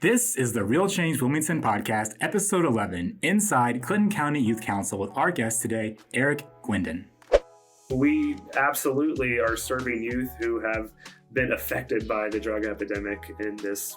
This is the Real Change Wilmington podcast, episode 11, inside Clinton County Youth Council with our guest today, Eric Guindon. We absolutely are serving youth who have been affected by the drug epidemic in this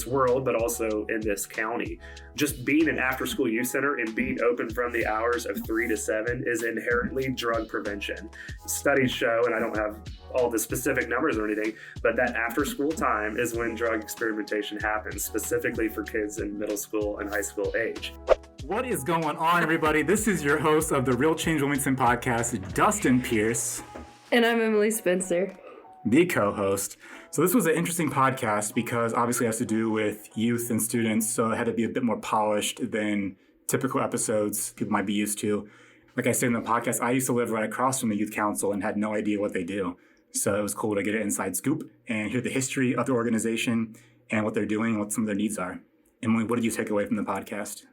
world, but also in this county. Just being an after-school youth center and being open from the hours of 3 to 7 is inherently drug prevention. Studies show, and I don't have all the specific numbers or anything, but that after-school time is when drug experimentation happens, specifically for kids in middle school and high school age. What is going on, everybody? This is your host of the Real Change Wilmington podcast, Dustin Pierce. And I'm Emily Spencer, the co-host. So this was an interesting podcast because obviously it has to do with youth and students, so it had to be a bit more polished than typical episodes people might be used to. Like I said in the podcast, I used to live right across from the youth council and had no idea what they do. So it was cool to get an inside scoop and hear the history of the organization and what they're doing and what some of their needs are. Emily, what did you take away from the podcast?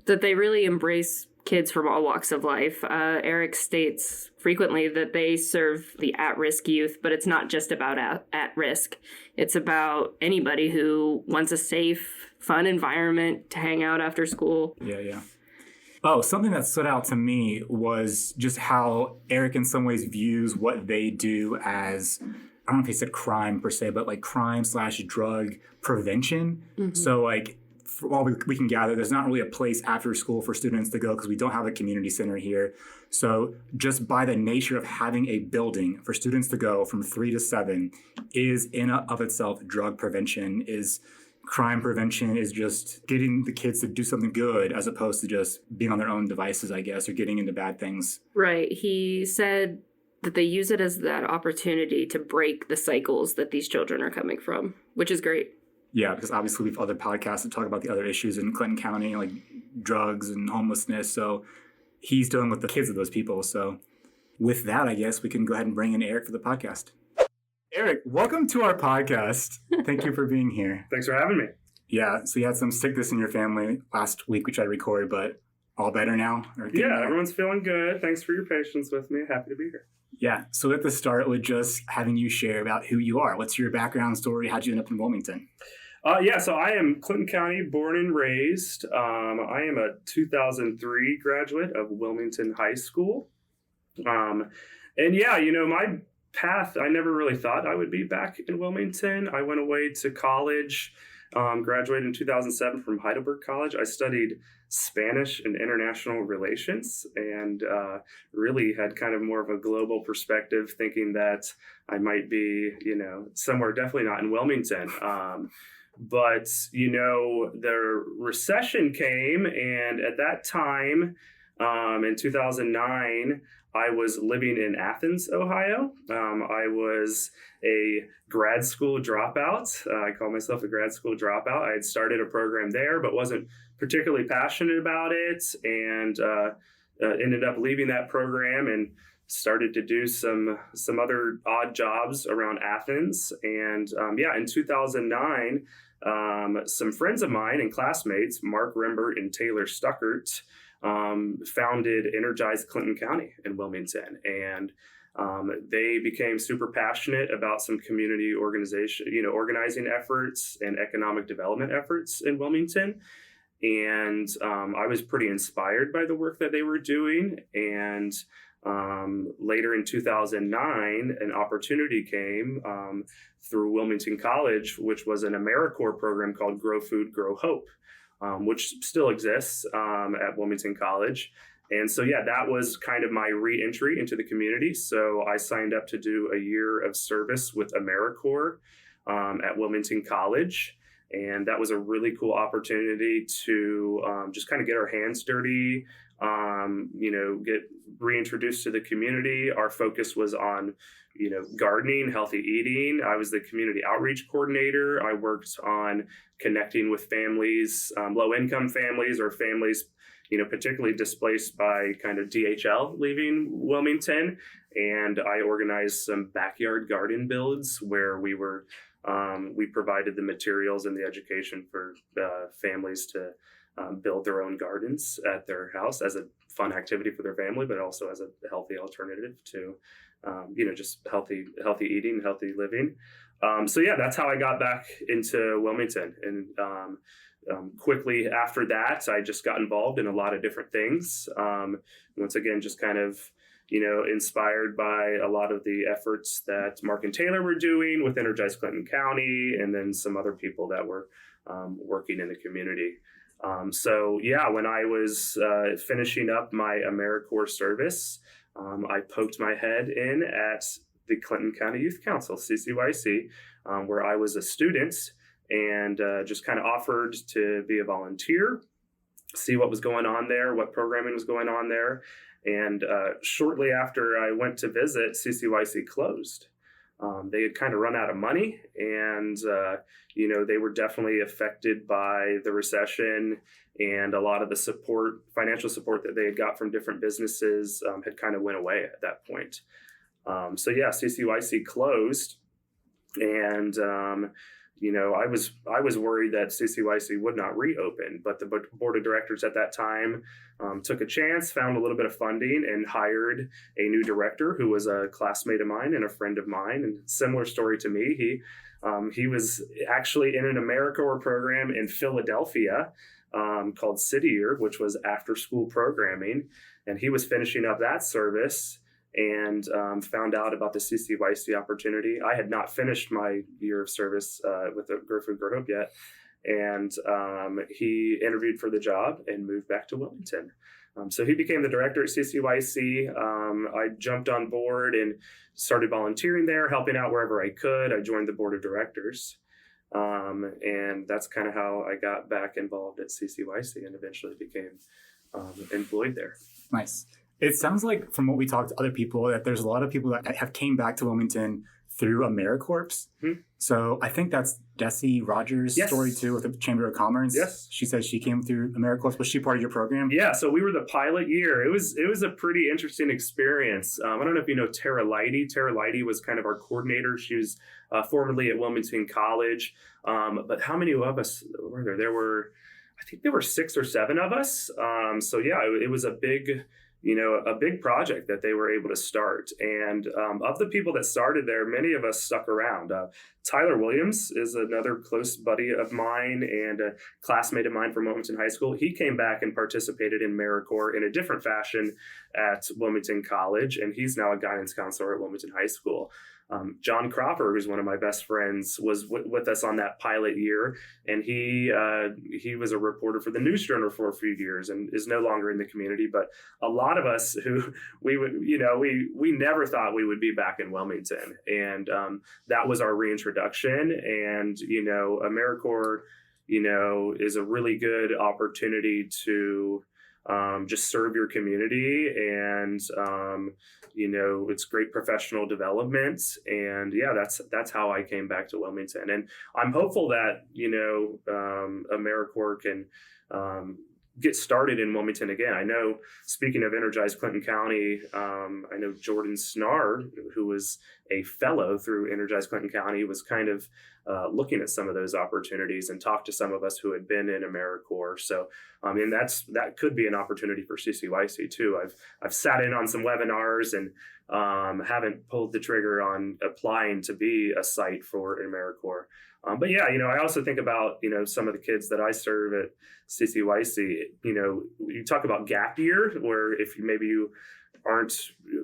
That they really embrace kids from all walks of life. Eric states frequently that they serve the at-risk youth, but it's not just about at-risk. It's about anybody who wants a safe, fun environment to hang out after school. Yeah. Oh, something that stood out to me was just how Eric in some ways views what they do as, I don't know if he said crime per se, but like crime/drug prevention. Mm-hmm. So like, for all we can gather, there's not really a place after school for students to go because we don't have a community center here. So just by the nature of having a building for students to go from 3 to 7 is in and of itself drug prevention, is crime prevention, is just getting the kids to do something good as opposed to just being on their own devices, I guess, or getting into bad things. Right. He said that they use it as that opportunity to break the cycles that these children are coming from, which is great. Yeah, because obviously we have other podcasts that talk about the other issues in Clinton County, like drugs and homelessness. So he's dealing with the kids of those people. So with that, I guess we can go ahead and bring in Eric for the podcast. Eric, welcome to our podcast. Thank you for being here. Thanks for having me. Yeah, so you had some sickness in your family last week, which I recorded, but all better now? Yeah, everyone's feeling good. Thanks for your patience with me. Happy to be here. Yeah, so let's start with just having you share about who you are. What's your background story? How'd you end up in Wilmington? So I am Clinton County born and raised. I am a 2003 graduate of Wilmington High School. My path, I never really thought I would be back in Wilmington. I went away to college, graduated in 2007 from Heidelberg College. I studied Spanish and international relations and really had kind of more of a global perspective, thinking that I might be, somewhere definitely not in Wilmington. But the recession came, and at that time, in 2009, I was living in Athens, Ohio. I was a grad school dropout. I call myself a grad school dropout. I had started a program there, but wasn't particularly passionate about it, and ended up leaving that program and started to do some other odd jobs around Athens. And in 2009, some friends of mine and classmates, Mark Rembert and Taylor Stuckert, founded Energize Clinton County in Wilmington. And they became super passionate about some community organizing efforts and economic development efforts in Wilmington. And I was pretty inspired by the work that they were doing. And later in 2009, an opportunity came through Wilmington College, which was an AmeriCorps program called Grow Food, Grow Hope, which still exists at Wilmington College. And so, that was kind of my re-entry into the community. So I signed up to do a year of service with AmeriCorps at Wilmington College. And that was a really cool opportunity to just kind of get our hands dirty, get reintroduced to the community. Our focus was on, gardening, healthy eating. I was the community outreach coordinator. I worked on connecting with families, low-income families or families, particularly displaced by kind of DHL leaving Wilmington. And I organized some backyard garden builds where we provided the materials and the education for families to build their own gardens at their house as a fun activity for their family, but also as a healthy alternative to, just healthy eating, healthy living. So yeah, that's how I got back into Wilmington. And quickly after that, I just got involved in a lot of different things. Once again, just kind of, inspired by a lot of the efforts that Mark and Taylor were doing with Energize Clinton County, and then some other people that were working in the community. So yeah, when I was finishing up my AmeriCorps service, I poked my head in at the Clinton County Youth Council, CCYC, where I was a student, and just kind of offered to be a volunteer, see what was going on there, what programming was going on there. And shortly after I went to visit, CCYC closed. They had kind of run out of money, and they were definitely affected by the recession, and a lot of the financial support that they had got from different businesses had kind of went away at that point. So yeah, CCYC closed, and I was worried that CCYC would not reopen, but the board of directors at that time took a chance, found a little bit of funding, and hired a new director who was a classmate of mine and a friend of mine. And similar story to me, he was actually in an AmeriCorps program in Philadelphia called City Year, which was after school programming, and he was finishing up that service and found out about the CCYC opportunity. I had not finished my year of service with the Food Grow Hope yet, and he interviewed for the job and moved back to Wilmington. So he became the director at CCYC. I jumped on board and started volunteering there, helping out wherever I could. I joined the board of directors, and that's kind of how I got back involved at CCYC and eventually became employed there. Nice. It sounds like, from what we talked to other people, that there's a lot of people that have came back to Wilmington through AmeriCorps. Mm-hmm. So I think that's Desi Rogers' story too, with the Chamber of Commerce. Yes. She said she came through AmeriCorps. Was she part of your program? Yeah, so we were the pilot year. It was a pretty interesting experience. I don't know if you know Tara Leidy. Tara Leidy was kind of our coordinator. She was formerly at Wilmington College. But how many of us were there? I think there were 6 or 7 of us. So yeah, it was a big project that they were able to start. And of the people that started there, many of us stuck around. Tyler Williams is another close buddy of mine and a classmate of mine from Wilmington High School. He came back and participated in AmeriCorps in a different fashion at Wilmington College, and he's now a guidance counselor at Wilmington High School. John Cropper, who's one of my best friends, was with us on that pilot year, and he was a reporter for the News Journal for a few years and is no longer in the community. But a lot of us who we never thought we would be back in Wilmington, and that was our reintroduction. And AmeriCorps, is a really good opportunity to just serve your community, and it's great professional development. And yeah, that's how I came back to Wilmington, and I'm hopeful that AmeriCorps can get started in Wilmington again. I know, speaking of Energize Clinton County, I know Jordan Snar, who was a fellow through Energize Clinton County, was kind of looking at some of those opportunities and talked to some of us who had been in AmeriCorps. So, and that could be an opportunity for CCYC too. I've sat in on some webinars and haven't pulled the trigger on applying to be a site for AmeriCorps. But yeah, I also think about, some of the kids that I serve at CCYC. You talk about gap year, where if you aren't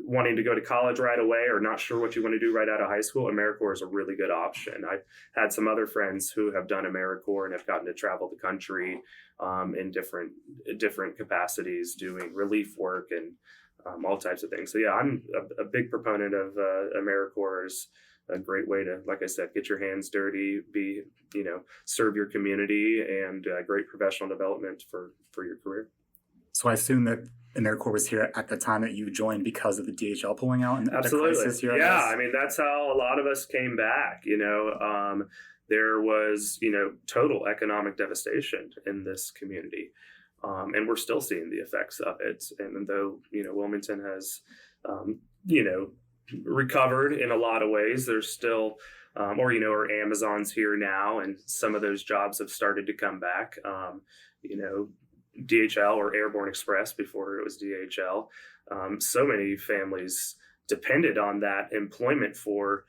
wanting to go to college right away or not sure what you want to do right out of high school, AmeriCorps is a really good option. I've had some other friends who have done AmeriCorps and have gotten to travel the country in different capacities, doing relief work and all types of things. So yeah, I'm a big proponent of AmeriCorps. Is a great way to, like I said, get your hands dirty, serve your community, and great professional development for your career. So I assume that AmeriCorps was here at the time that you joined because of the DHL pulling out and Absolutely. the crisis here. Yeah, I mean, that's how a lot of us came back. There was, total economic devastation in this community. And we're still seeing the effects of it. And though, Wilmington has, recovered in a lot of ways, there's still, or Amazon's here now, and some of those jobs have started to come back. DHL, or Airborne Express before it was DHL. So many families depended on that employment for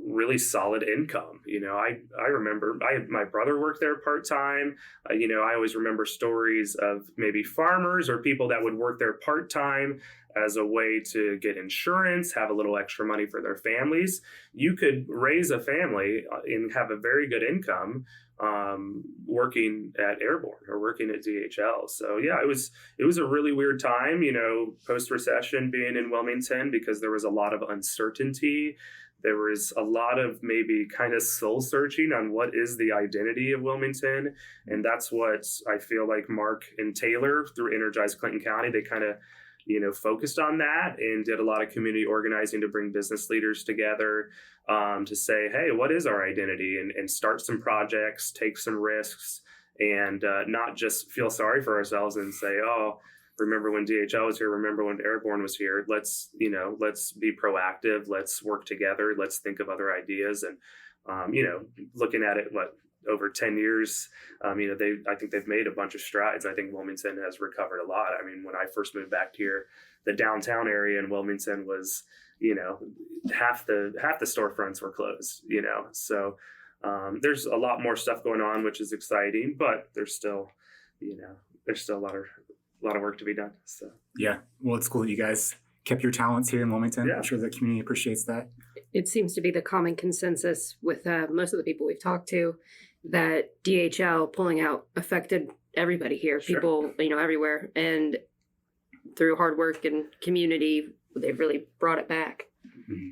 really solid income. I remember my brother worked there part-time. I always remember stories of maybe farmers or people that would work there part-time as a way to get insurance, have a little extra money for their families. You could raise a family and have a very good income working at Airborne or working at DHL. So yeah, it was a really weird time, post-recession being in Wilmington, because there was a lot of uncertainty. There was a lot of maybe kind of soul searching on what is the identity of Wilmington. And that's what I feel like Mark and Taylor through Energize Clinton County, they kind of, focused on that and did a lot of community organizing to bring business leaders together to say, hey, what is our identity, and start some projects, take some risks, and not just feel sorry for ourselves and say, oh, remember when DHL was here, remember when Airborne was here. Let's be proactive. Let's work together. Let's think of other ideas. And, looking at it, over 10 years, I think they've made a bunch of strides. I think Wilmington has recovered a lot. I mean, when I first moved back here, the downtown area in Wilmington was, half the storefronts were closed, so there's a lot more stuff going on, which is exciting, but there's still a lot of work to be done. So yeah, well, it's cool that you guys kept your talents here in Wilmington. Yeah. I'm sure the community appreciates that. It seems to be the common consensus with most of the people we've talked to that DHL pulling out affected everybody here, Sure. people, everywhere. And through hard work and community, they've really brought it back. Mm-hmm.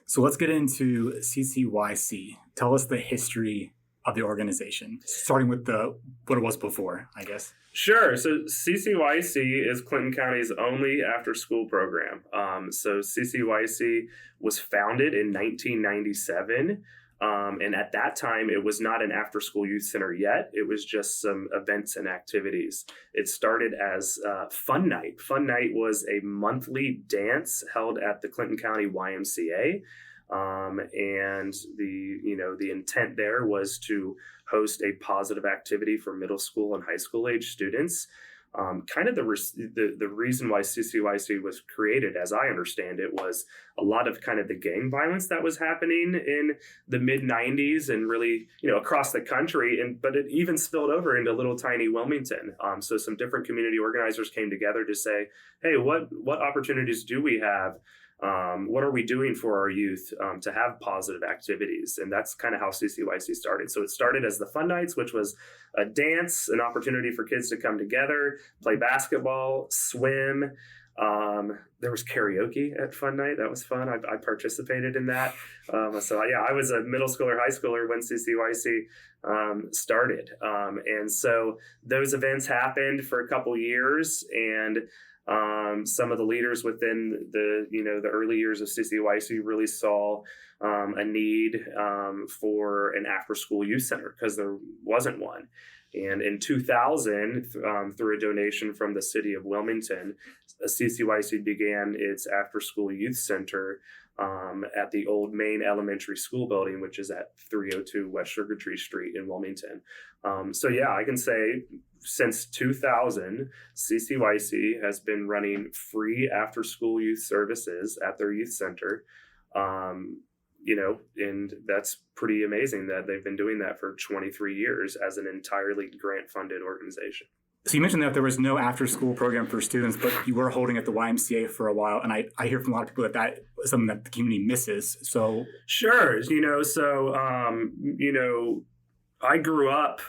So let's get into CCYC. Tell us the history of the organization, starting with what it was before, I guess. Sure. So CCYC is Clinton County's only after-school program. So CCYC was founded in 1997. And at that time, it was not an after-school youth center yet. It was just some events and activities. It started as Fun Night. Fun Night was a monthly dance held at the Clinton County YMCA. And the intent there was to host a positive activity for middle school and high school age students. Kind of the reason why CCYC was created, as I understand it, was a lot of kind of the gang violence that was happening in the mid 90s and really, across the country. But it even spilled over into little tiny Wilmington. So some different community organizers came together to say, hey, what opportunities do we have? What are we doing for our youth to have positive activities? And that's kind of how CCYC started. So it started as the Fun Nights, which was a dance, an opportunity for kids to come together, play basketball, swim. There was karaoke at Fun Night. That was fun. I participated in that. I was a middle schooler, high schooler when CCYC started. And so those events happened for a couple years, and some of the leaders within the early years of CCYC really saw a need for an after-school youth center because there wasn't one. And in 2000, through a donation from the city of Wilmington, CCYC began its after-school youth center at the old Main Elementary School building, which is at 302 West Sugar Tree Street in Wilmington. I can say since 2000, CCYC has been running free after-school youth services at their youth center. And that's pretty amazing that they've been doing that for 23 years as an entirely grant-funded organization. So you mentioned that there was no after-school program for students, but you were holding at the YMCA for a while. And I hear from a lot of people that is something that the community misses. So sure. I grew up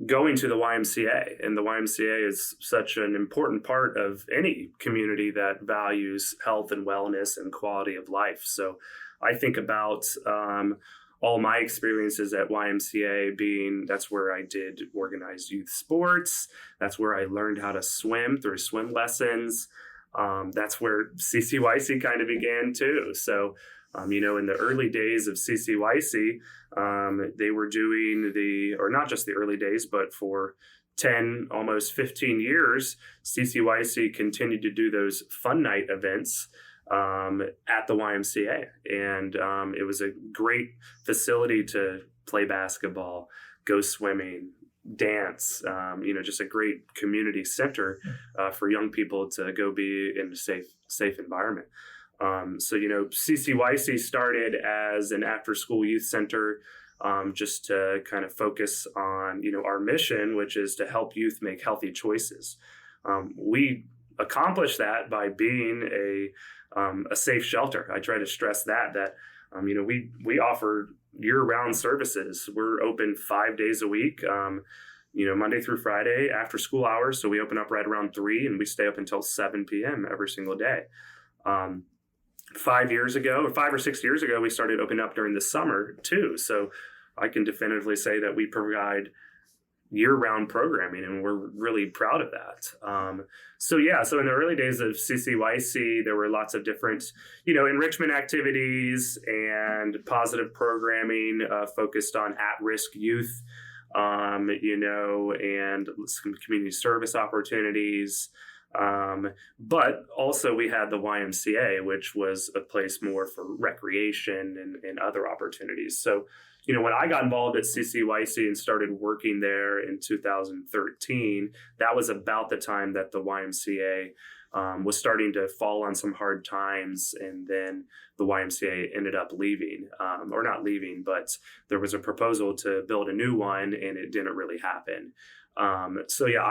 going to the YMCA, and the YMCA is such an important part of any community that values health and wellness and quality of life. So I think about all my experiences at YMCA that's where I did organized youth sports. That's where I learned how to swim through swim lessons. That's where CCYC kind of began too. So, in the early days of CCYC, they were doing or not just the early days, but for 10, almost 15 years, CCYC continued to do those Fun Night events at the YMCA. And it was a great facility to play basketball, go swimming, dance, just a great community center for young people to go be in a safe environment. CCYC started as an after-school youth center, just to kind of focus on, our mission, which is to help youth make healthy choices. We accomplish that by being a safe shelter. I try to stress that we offer year-round services. We're open 5 days a week, Monday through Friday after school hours. So we open up right around 3 and we stay up until 7 p.m. every single day. 5 or 6 years ago, we started opening up during the summer too. So I can definitively say that we provide year-round programming, and we're really proud of that. So in the early days of CCYC, there were lots of different, enrichment activities and positive programming focused on at-risk youth, and some community service opportunities. But also we had the YMCA, which was a place more for recreation and other opportunities. So, when I got involved at CCYC and started working there in 2013, that was about the time that the YMCA was starting to fall on some hard times. And then the YMCA ended up leaving, or not leaving, but there was a proposal to build a new one and it didn't really happen. I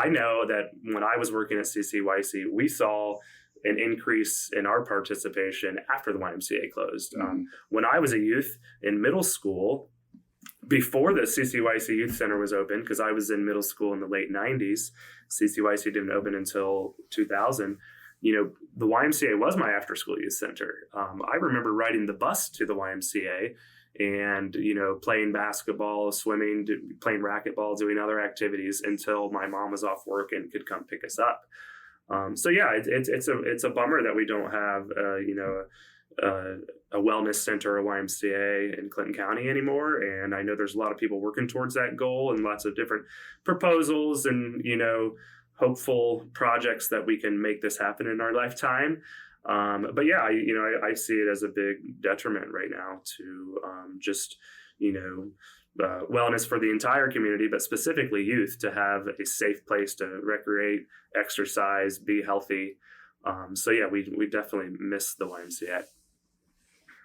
know that when I was working at CCYC, we saw an increase in our participation after the YMCA closed. When I was a youth in middle school, before the CCYC Youth Center was open, because I was in middle school in the late 90s, CCYC didn't open until 2000. The YMCA was my after school youth center. I remember riding the bus to the YMCA and, playing basketball, swimming, playing racquetball, doing other activities until my mom was off work and could come pick us up. It's a bummer that we don't have, a wellness center, a YMCA in Clinton County anymore. And I know there's a lot of people working towards that goal and lots of different proposals and, hopeful projects that we can make this happen in our lifetime. I see it as a big detriment right now to wellness for the entire community, but specifically youth, to have a safe place to recreate, exercise, be healthy. We definitely miss the YMCA.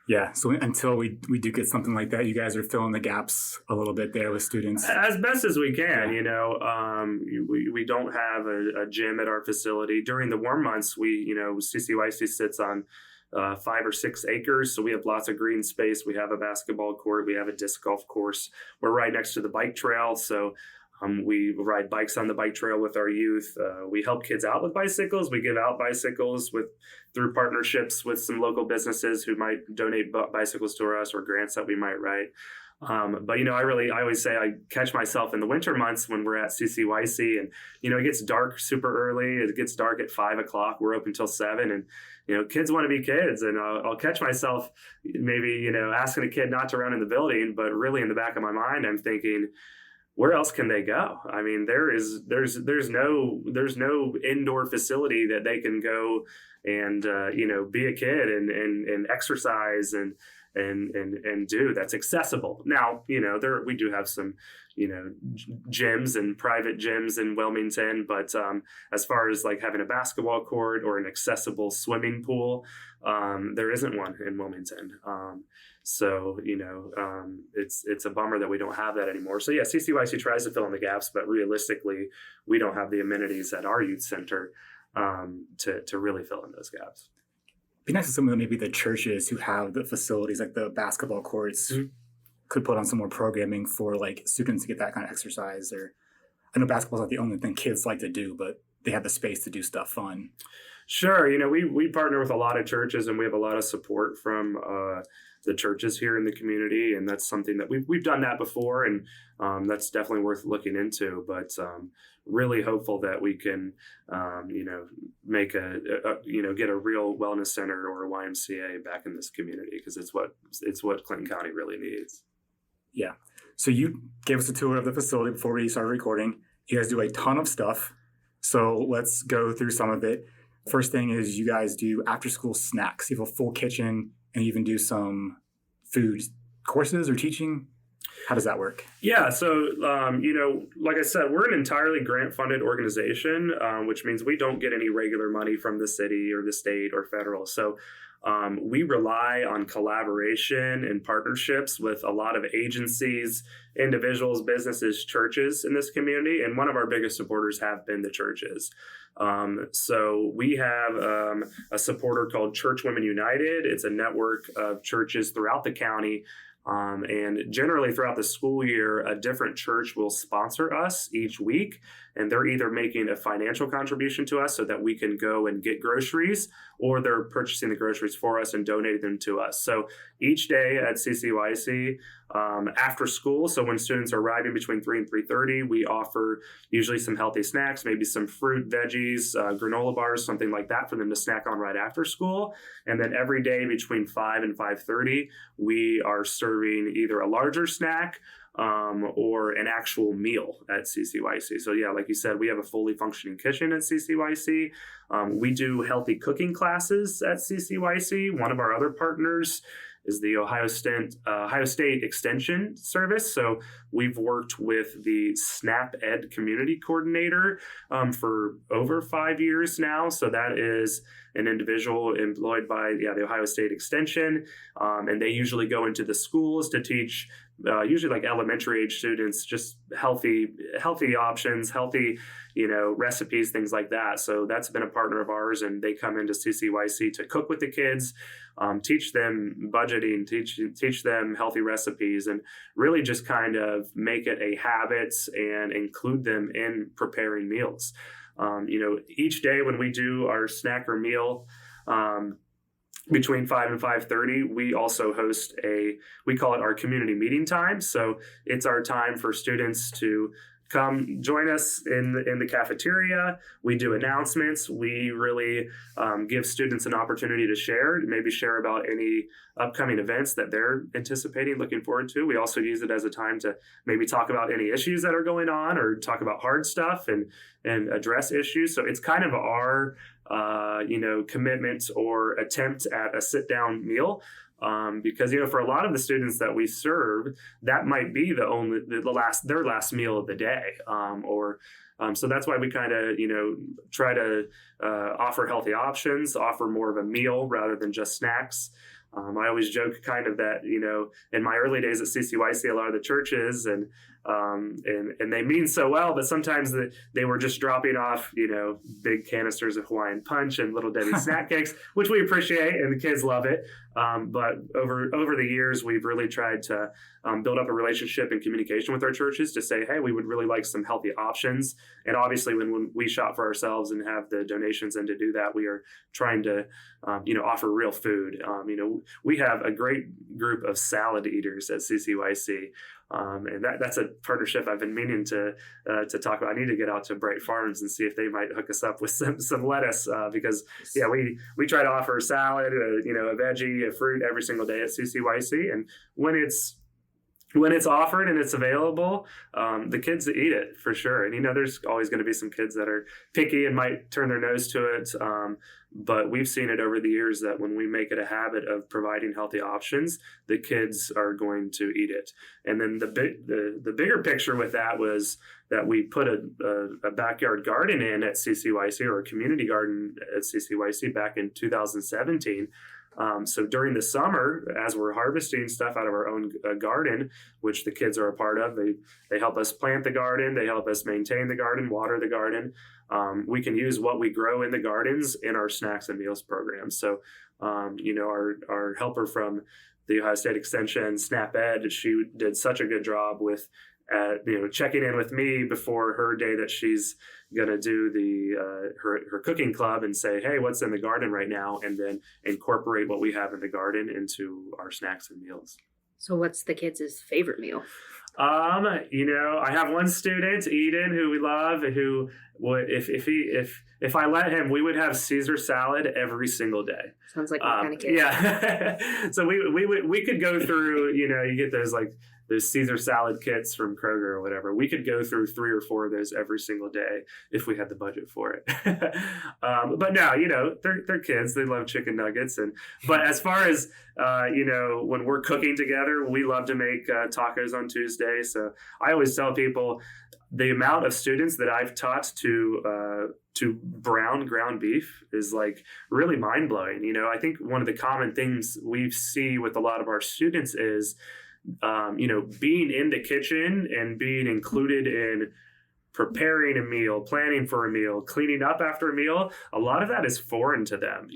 Yeah, so until we do get something like that, you guys are filling the gaps a little bit there with students. As best as we can, we don't have a gym at our facility. During the warm months, CCYC sits on 5 or 6 acres, so we have lots of green space. We have a basketball court, we have a disc golf course. We're right next to the bike trail, so we ride bikes on the bike trail with our youth. We help kids out with bicycles. We give out bicycles through partnerships with some local businesses who might donate bicycles to us, or grants that we might write. I always say I catch myself in the winter months when we're at CCYC and, it gets dark super early. It gets dark at 5 o'clock. We're open till 7 and, kids want to be kids. And I'll catch myself maybe, asking a kid not to run in the building, but really in the back of my mind, I'm thinking, where else can they go? I mean, there's no indoor facility that they can go and be a kid and exercise and do that's accessible. Now, we do have some gyms and private gyms in Wilmington, but as far as like having a basketball court or an accessible swimming pool, there isn't one in Wilmington. It's a bummer that we don't have that anymore. So yeah, CCYC tries to fill in the gaps, but realistically, we don't have the amenities at our youth center to really fill in those gaps. It'd be nice if some of maybe the churches who have the facilities like the basketball courts could put on some more programming for like students to get that kind of exercise. Or I know basketball's not the only thing kids like to do, but they have the space to do stuff fun. Sure. We partner with a lot of churches and we have a lot of support from the churches here in the community. And that's something that we've done that before. And that's definitely worth looking into. But really hopeful that we can, make get a real wellness center or a YMCA back in this community, because it's what Clinton County really needs. Yeah. So you gave us a tour of the facility before we started recording. You guys do a ton of stuff. So let's go through some of it. First thing is you guys do after school snacks. You have a full kitchen and you even do some food courses or teaching. How does that work? Yeah, so, like I said, we're an entirely grant-funded organization, which means we don't get any regular money from the city or the state or federal. So we rely on collaboration and partnerships with a lot of agencies, individuals, businesses, churches in this community. And one of our biggest supporters have been the churches. So we have a supporter called Church Women United. It's a network of churches throughout the county. And generally throughout the school year, a different church will sponsor us each week. And they're either making a financial contribution to us so that we can go and get groceries, or they're purchasing the groceries for us and donating them to us. So each day at CCYC, after school, so when students are arriving between 3 and 3:30, we offer usually some healthy snacks, maybe some fruit, veggies, granola bars, something like that for them to snack on right after school. And then every day between 5 and 5:30, we are serving either a larger snack or an actual meal at CCYC. So yeah, like you said, we have a fully functioning kitchen at CCYC. We do healthy cooking classes at CCYC. One of our other partners is the Ohio State Extension Service. So we've worked with the SNAP Ed Community Coordinator for over 5 years now. So that is an individual employed by the Ohio State Extension. And they usually go into the schools to teach usually like elementary age students, just healthy options, healthy, recipes, things like that. So that's been a partner of ours, and they come into CCYC to cook with the kids, teach them budgeting, teach them healthy recipes, and really just kind of make it a habit and include them in preparing meals. Each day when we do our snack or meal, between 5 and 5:30, we also host we call it our community meeting time. So it's our time for students to come join us in the cafeteria. We do announcements. We really give students an opportunity to maybe share about any upcoming events that they're anticipating, looking forward to. We also use it as a time to maybe talk about any issues that are going on, or talk about hard stuff and address issues. So it's kind of our commitment or attempt at a sit-down meal. Because for a lot of the students that we serve, that might be their last meal of the day, so that's why we kind of try to offer healthy options, offer more of a meal rather than just snacks. I always joke kind of that in my early days at CCYC, a lot of the churches and they mean so well, but sometimes they were just dropping off big canisters of Hawaiian Punch and Little Debbie snack cakes, which we appreciate and the kids love it. But over the years, we've really tried to build up a relationship and communication with our churches to say, hey, we would really like some healthy options. And obviously, when we shop for ourselves and have the donations, and to do that, we are trying to offer real food. We have a great group of salad eaters at CCYC. And that's a partnership I've been meaning to talk about. I need to get out to Bright Farms and see if they might hook us up with some lettuce, because we try to offer a salad, a veggie, a fruit every single day at CCYC, and when it's offered and it's available, the kids eat it for sure. And there's always going to be some kids that are picky and might turn their nose to it. But we've seen it over the years that when we make it a habit of providing healthy options, the kids are going to eat it. And then the bigger picture with that was that we put a backyard garden in at CCYC, or a community garden at CCYC, back in 2017. So during the summer, as we're harvesting stuff out of our own garden, which the kids are a part of, they help us plant the garden, they help us maintain the garden, water the garden. We can use what we grow in the gardens in our snacks and meals program. So, our helper from the Ohio State Extension, SNAP Ed, she did such a good job with checking in with me before her day that she's gonna do her cooking club, and say, hey, what's in the garden right now, and then incorporate what we have in the garden into our snacks and meals. So what's the kids' favorite meal? I have one student, Eden, who we love, who would, if I let him, we would have Caesar salad every single day. Sounds like my kind of kid. Yeah. So we could go through, you get those like those Caesar salad kits from Kroger or whatever. We could go through 3 or 4 of those every single day if we had the budget for it. But no, they're kids. They love chicken nuggets. But as far as, when we're cooking together, we love to make tacos on Tuesday. So I always tell people the amount of students that I've taught to brown ground beef is like really mind blowing. I think one of the common things we see with a lot of our students is, being in the kitchen and being included in preparing a meal, planning for a meal, cleaning up after a meal. A lot of that is foreign to them.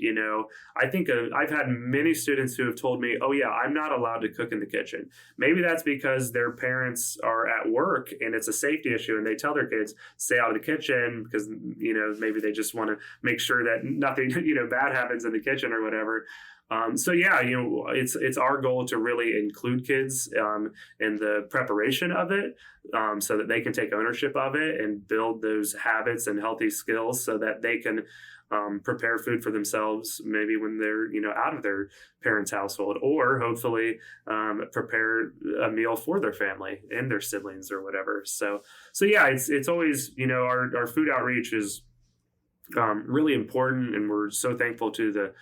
I think I've had many students who have told me, oh yeah, I'm not allowed to cook in the kitchen. Maybe that's because their parents are at work and it's a safety issue and they tell their kids, stay out of the kitchen because, maybe they just want to make sure that nothing, bad happens in the kitchen or whatever. It's our goal to really include kids in the preparation of it, so that they can take ownership of it and build those habits and healthy skills so that they can prepare food for themselves, maybe when they're out of their parents' household, or hopefully prepare a meal for their family and their siblings or whatever. So yeah, it's always our food outreach is really important, and we're so thankful to the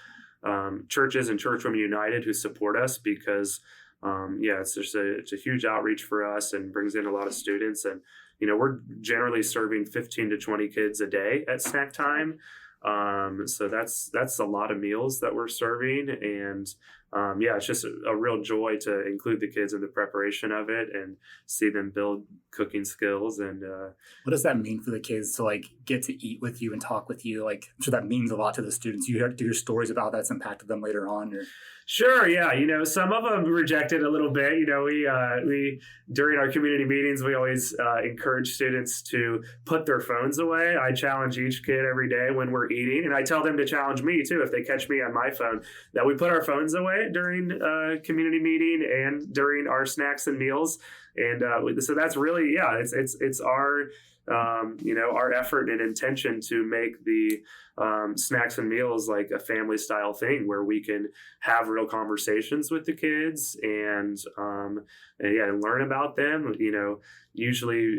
churches and Church Women United who support us because, it's a huge outreach for us and brings in a lot of students. And, we're generally serving 15 to 20 kids a day at snack time. So that's a lot of meals that we're serving. And, it's just a real joy to include the kids in the preparation of it and see them build cooking skills. And what does that mean for the kids to get to eat with you and talk with you? I'm sure that means a lot to the students. You hear stories about that's impacted them later on. Or... Sure. Yeah. Some of them rejected a little bit. We during our community meetings, we always encourage students to put their phones away. I challenge each kid every day when we're eating, and I tell them to challenge me too if they catch me on my phone, that we put our phones away during community meeting and during our snacks and meals. And so that's really, it's our our effort and intention to make the snacks and meals like a family style thing where we can have real conversations with the kids and learn about them. Usually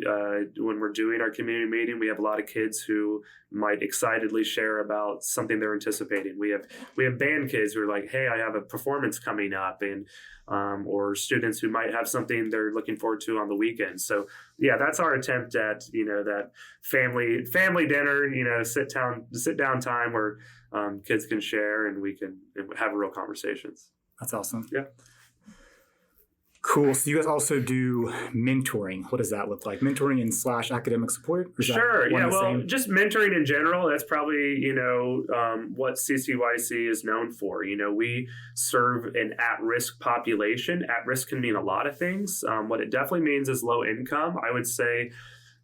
when we're doing our community meeting, we have a lot of kids who might excitedly share about something they're anticipating. We have band kids who are like, hey, I have a performance coming up, and or students who might have something they're looking forward to on the weekend. So yeah, that's our attempt at that family dinner, sit down time where kids can share and we can have real conversations. That's awesome. Yeah. Cool. So you guys also do mentoring. What does that look like? Mentoring and / academic support? Sure. Yeah. Well, just mentoring in general. That's probably, what CCYC is known for. We serve an at-risk population. At-risk can mean a lot of things. What it definitely means is low income. I would say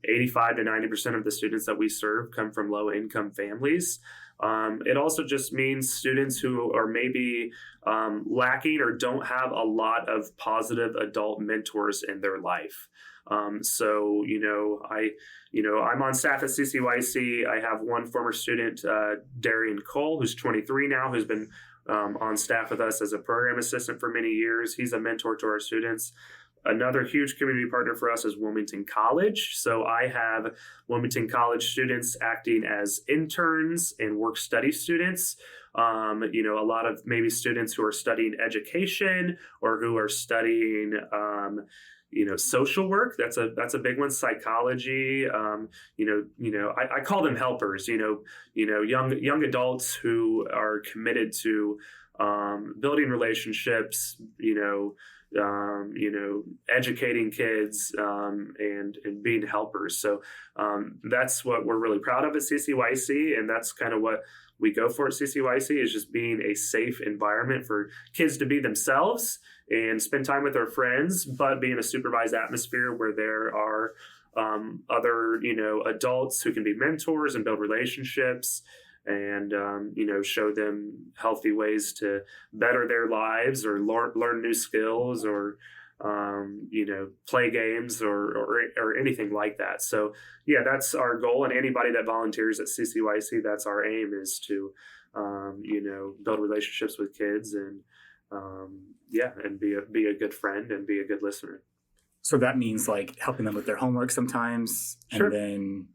85 to 90% of the students that we serve come from low income families. It also just means students who are maybe lacking or don't have a lot of positive adult mentors in their life. I'm on staff at CCYC. I have one former student, Darian Cole, who's 23 now, who's been on staff with us as a program assistant for many years. He's a mentor to our students. Another huge community partner for us is Wilmington College. So I have Wilmington College students acting as interns and work study students. A lot of maybe students who are studying education or who are studying, social work. That's a big one. Psychology. I call them helpers. Young adults who are committed to building relationships. Educating kids and being helpers. So that's what we're really proud of at CCYC, and that's kind of what we go for at CCYC, is just being a safe environment for kids to be themselves and spend time with their friends, but be in a supervised atmosphere where there are other adults who can be mentors and build relationships and show them healthy ways to better their lives or learn new skills or play games or anything like that. So yeah, that's our goal. And anybody that volunteers at CCYC, that's our aim, is to build relationships with kids and and be a good friend and be a good listener. So that means like helping them with their homework sometimes, Sure. and then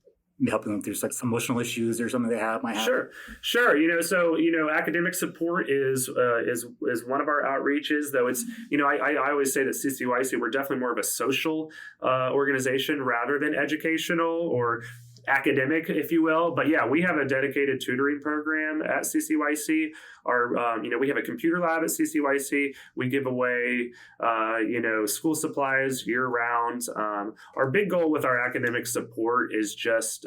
helping them through like some emotional issues or something might have. Sure. So academic support is one of our outreaches. Though it's I always say that CCYC, we're definitely more of a social organization rather than educational or academic, if you will. But yeah, we have a dedicated tutoring program at CCYC. We have a computer lab at CCYC. We give away, school supplies year round. Our big goal with our academic support is just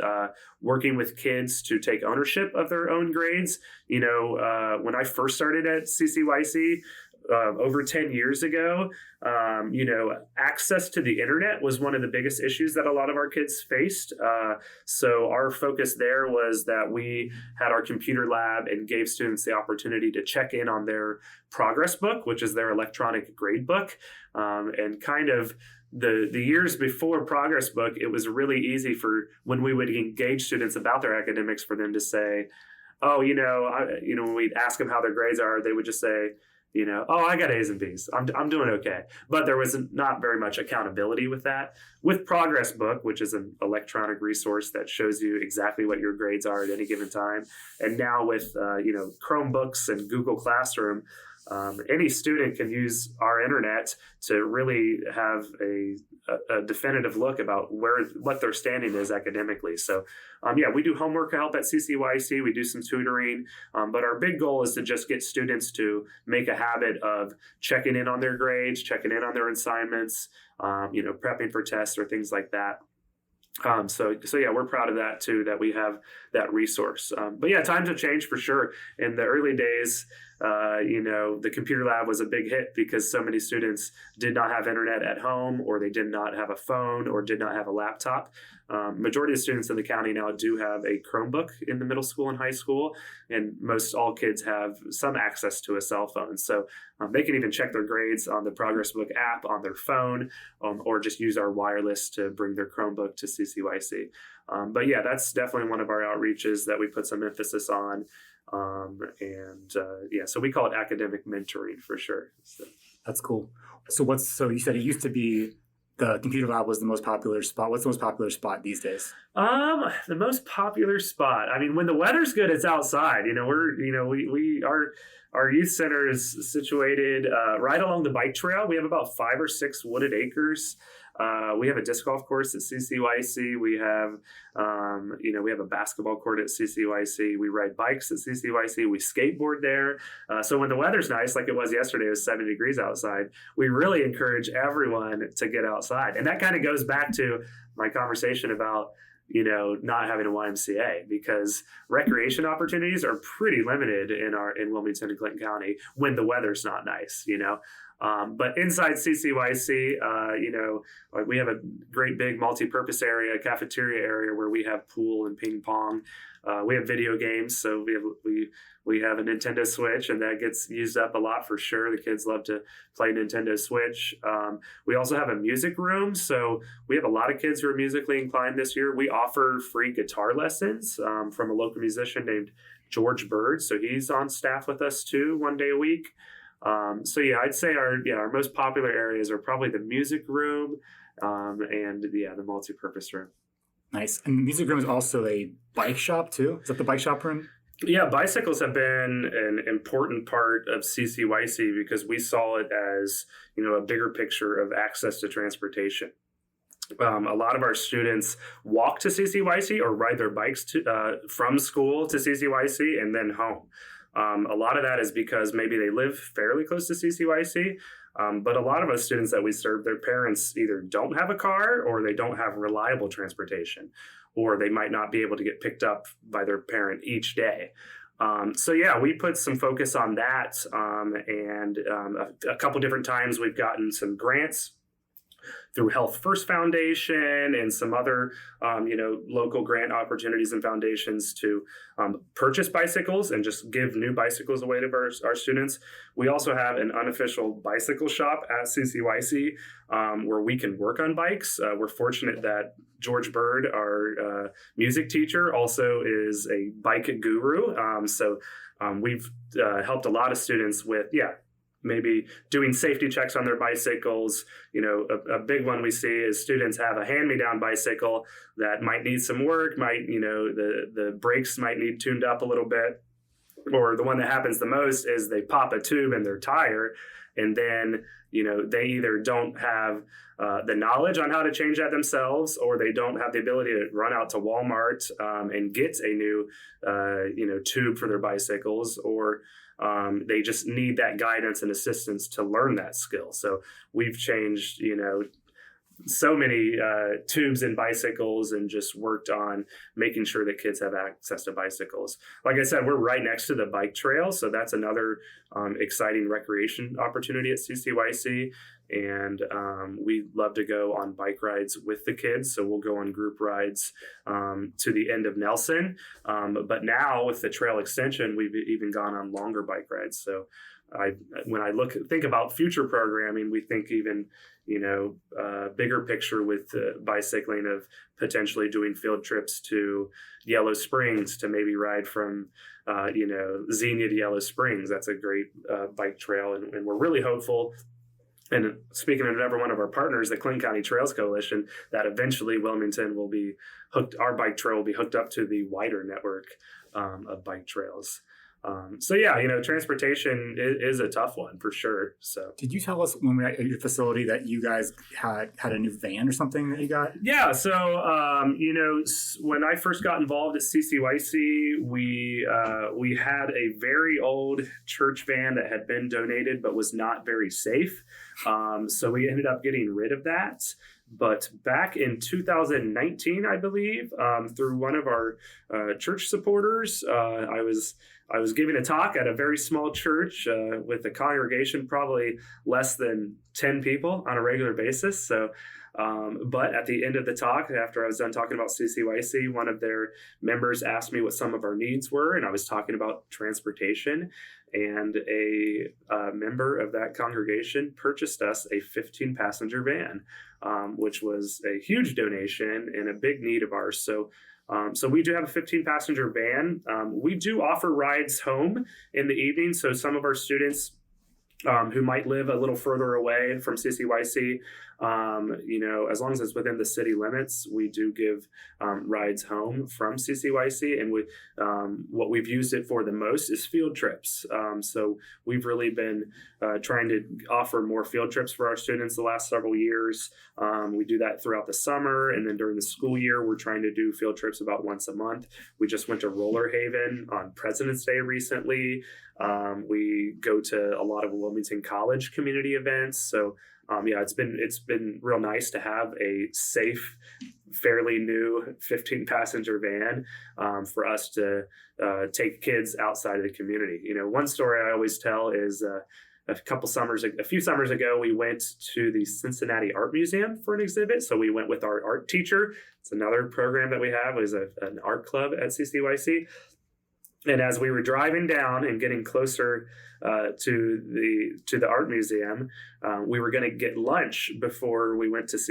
working with kids to take ownership of their own grades. When I first started at CCYC, over 10 years ago, access to the internet was one of the biggest issues that a lot of our kids faced. So our focus there was that we had our computer lab and gave students the opportunity to check in on their progress book, which is their electronic grade book. And kind of the years before progress book, it was really easy for when we would engage students about their academics for them to say, when we'd ask them how their grades are, they would just say, I got A's and B's. I'm doing okay. But there was not very much accountability with that. With Progress Book, which is an electronic resource that shows you exactly what your grades are at any given time, and now with Chromebooks and Google Classroom, any student can use our internet to really have a definitive look about what their standing is academically. So, we do homework help at CCYC. We do some tutoring, but our big goal is to just get students to make a habit of checking in on their grades, checking in on their assignments, prepping for tests or things like that. We're proud of that too, that we have that resource. Times have changed for sure. In the early days, the computer lab was a big hit because so many students did not have internet at home, or they did not have a phone, or did not have a laptop. Majority of students in the county now do have a Chromebook in the middle school and high school, and most all kids have some access to a cell phone. So they can even check their grades on the Progress Book app on their phone, or just use our wireless to bring their Chromebook to CCYC. That's definitely one of our outreaches that we put some emphasis on. So we call it academic mentoring for sure. So. That's cool. So you said it used to be the computer lab was the most popular spot. What's the most popular spot these days? The most popular spot. I mean, when the weather's good, it's outside. Our youth center is situated right along the bike trail. We have about 5 or 6 wooded acres. We have a disc golf course at CCYC. We have a basketball court at CCYC. We ride bikes at CCYC. We skateboard there. So when the weather's nice, like it was yesterday, it was 70 degrees outside, we really encourage everyone to get outside. And that kind of goes back to my conversation about, not having a YMCA, because recreation opportunities are pretty limited in Wilmington and Clinton County when the weather's not nice, But inside CCYC, we have a great big multi-purpose area, cafeteria area where we have pool and ping pong. We have video games, so we have a Nintendo Switch, and that gets used up a lot for sure. The kids love to play Nintendo Switch. We also have a music room, so we have a lot of kids who are musically inclined this year. We offer free guitar lessons from a local musician named George Bird, so he's on staff with us too, 1 day a week. I'd say our most popular areas are probably the music room and the multi-purpose room. Nice. And the music room is also a bike shop too? Is that the bike shop room? Yeah, bicycles have been an important part of CCYC because we saw it as, a bigger picture of access to transportation. A lot of our students walk to CCYC or ride their bikes from school to CCYC and then home. A lot of that is because maybe they live fairly close to CCYC, but a lot of us students that we serve, their parents either don't have a car or they don't have reliable transportation, or they might not be able to get picked up by their parent each day. We put some focus on that, and a couple different times we've gotten some grants through Health First Foundation and some other, local grant opportunities and foundations to purchase bicycles and just give new bicycles away to our students. We also have an unofficial bicycle shop at CCYC where we can work on bikes. We're fortunate that George Bird, our music teacher, also is a bike guru. We've helped a lot of students with, maybe doing safety checks on their bicycles. A big one we see is students have a hand-me-down bicycle that might need some work, the brakes might need tuned up a little bit. Or the one that happens the most is they pop a tube in their tire, and then they either don't have the knowledge on how to change that themselves, or they don't have the ability to run out to Walmart and get a new tube for their bicycles, or they just need that guidance and assistance to learn that skill. So we've changed so many tubes in bicycles and just worked on making sure that kids have access to bicycles. Like I said, we're right next to the bike trail, so that's another exciting recreation opportunity at CCYC. And we love to go on bike rides with the kids, so we'll go on group rides to the end of Nelson. But now with the trail extension, we've even gone on longer bike rides. So when I think about future programming, we think even bigger picture with bicycling of potentially doing field trips to Yellow Springs to maybe ride from Xenia to Yellow Springs. That's a great bike trail, and we're really hopeful. And speaking of another one of our partners, the Clinton County Trails Coalition, that eventually Wilmington will be hooked. Our bike trail will be hooked up to the wider network of bike trails. Transportation is a tough one for sure. So, did you tell us when we were at your facility that you guys had a new van or something that you got? Yeah. So, when I first got involved at CCYC, we had a very old church van that had been donated but was not very safe. So we ended up getting rid of that. But back in 2019, I believe, through one of our church supporters, I was giving a talk at a very small church with a congregation, probably less than 10 people on a regular basis. So, but at the end of the talk, after I was done talking about CCYC, one of their members asked me what some of our needs were, and I was talking about transportation. And a member of that congregation purchased us a 15-passenger van, which was a huge donation and a big need of ours. So we do have a 15-passenger van. We do offer rides home in the evening. So some of our students who might live a little further away from CCYC, as long as it's within the city limits, we do give rides home from CCYC. And what we've used it for the most is field trips. So we've really been trying to offer more field trips for our students the last several years. We do that throughout the summer. And then during the school year, we're trying to do field trips about once a month. We just went to Roller Haven on President's Day recently. We go to a lot of Wilmington College community events. So it's been real nice to have a safe, fairly new 15-passenger van for us to take kids outside of the community. One story I always tell is a few summers ago, we went to the Cincinnati Art Museum for an exhibit. So we went with our art teacher. It's another program that we have, is an art club at CCYC. And as we were driving down and getting closer to the art museum, we were going to get lunch before we went to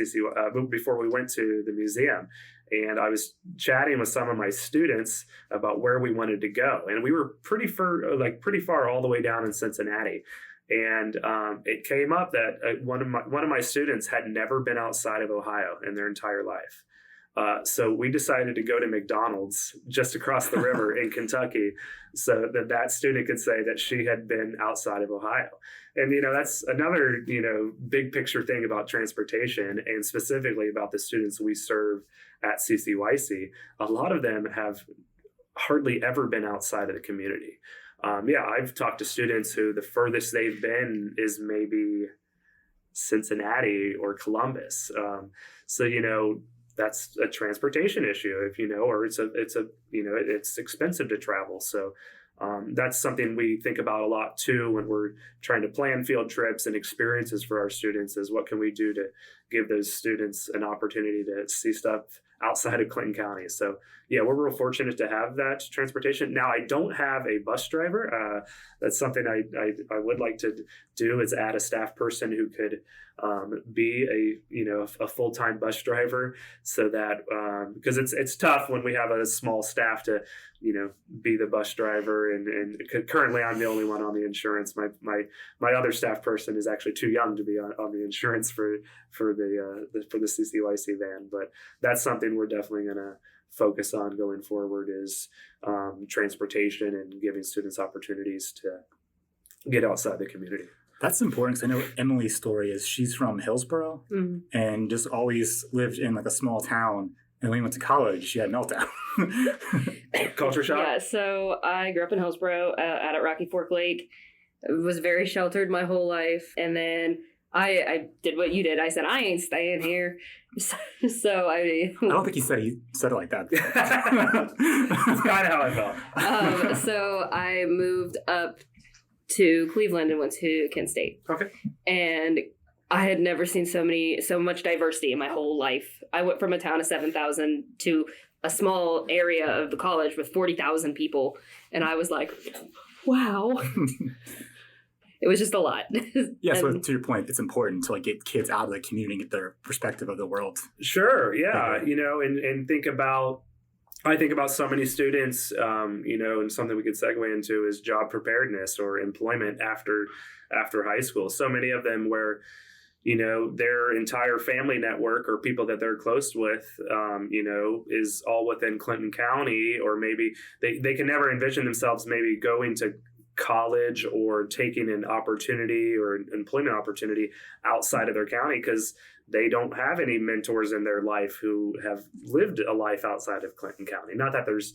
the museum. And I was chatting with some of my students about where we wanted to go, and we were pretty far all the way down in Cincinnati. And it came up that one of my students had never been outside of Ohio in their entire life. So we decided to go to McDonald's just across the river in Kentucky, so that student could say that she had been outside of Ohio. And, that's another, big picture thing about transportation, and specifically about the students we serve at CCYC. A lot of them have hardly ever been outside of the community. I've talked to students who the furthest they've been is maybe Cincinnati or Columbus. That's a transportation issue, or it's expensive to travel. So that's something we think about a lot too when we're trying to plan field trips and experiences for our students, is what can we do to give those students an opportunity to see stuff outside of Clinton County. So we're real fortunate to have that transportation. Now, I don't have a bus driver. That's something I would like to do, is add a staff person who could be a full-time bus driver, so that because it's tough when we have a small staff to be the bus driver, and currently I'm the only one on the insurance. My other staff person is actually too young to be on the insurance for the CCYC van, but that's something we're definitely going to focus on going forward, is transportation and giving students opportunities to get outside the community. That's important, because I know Emily's story is she's from Hillsborough and just always lived in like a small town. And when we went to college, she had a meltdown. Culture shock? Yeah, so I grew up in Hillsborough, out at Rocky Fork Lake. Was very sheltered my whole life. And then I did what you did. I said, I ain't staying here. So I don't think he said it like that. That's kind of how I felt. So I moved up to Cleveland and went to Kent State. Okay. And I had never seen so much diversity in my whole life. I went from a town of 7,000 to a small area of the college with 40,000 people. And I was like, wow. It was just a lot. Yeah, so to your point, it's important to get kids out of the community and get their perspective of the world. Sure, yeah. And I think about so many students, and something we could segue into is job preparedness or employment after high school. So many of them where, their entire family network or people that they're close with, is all within Clinton County, or maybe they can never envision themselves maybe going to college or taking an opportunity or an employment opportunity outside of their county, because they don't have any mentors in their life who have lived a life outside of Clinton County. Not that there's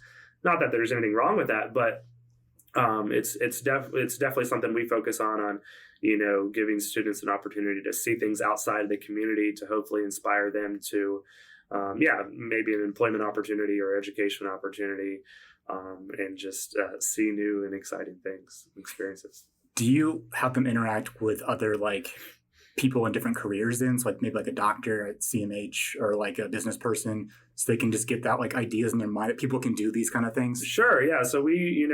anything wrong with that, but it's definitely something we focus on giving students an opportunity to see things outside of the community, to hopefully inspire them to maybe an employment opportunity or education opportunity, and just see new and exciting experiences. Do you have them interact with other people in different careers then? So maybe a doctor at CMH or a business person, so they can just get that ideas in their mind that people can do these kind of things? Sure, yeah. So we,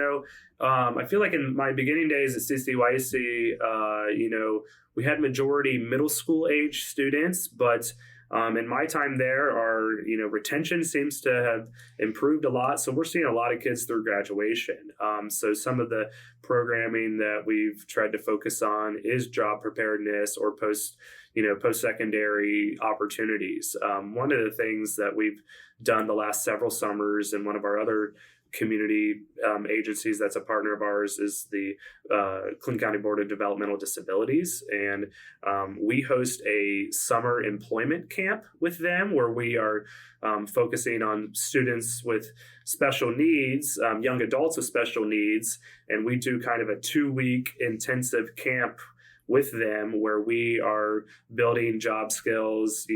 I feel like in my beginning days at CCYC, we had majority middle school age students, but in my time there, our retention seems to have improved a lot. So we're seeing a lot of kids through graduation. So some of the programming that we've tried to focus on is job preparedness or post-secondary opportunities. One of the things that we've done the last several summers, and one of our other community agencies that's a partner of ours, is the Clinton County Board of Developmental Disabilities. And we host a summer employment camp with them, where we are focusing on students with special needs, young adults with special needs. And we do kind of a 2-week intensive camp with them, where we are building job skills,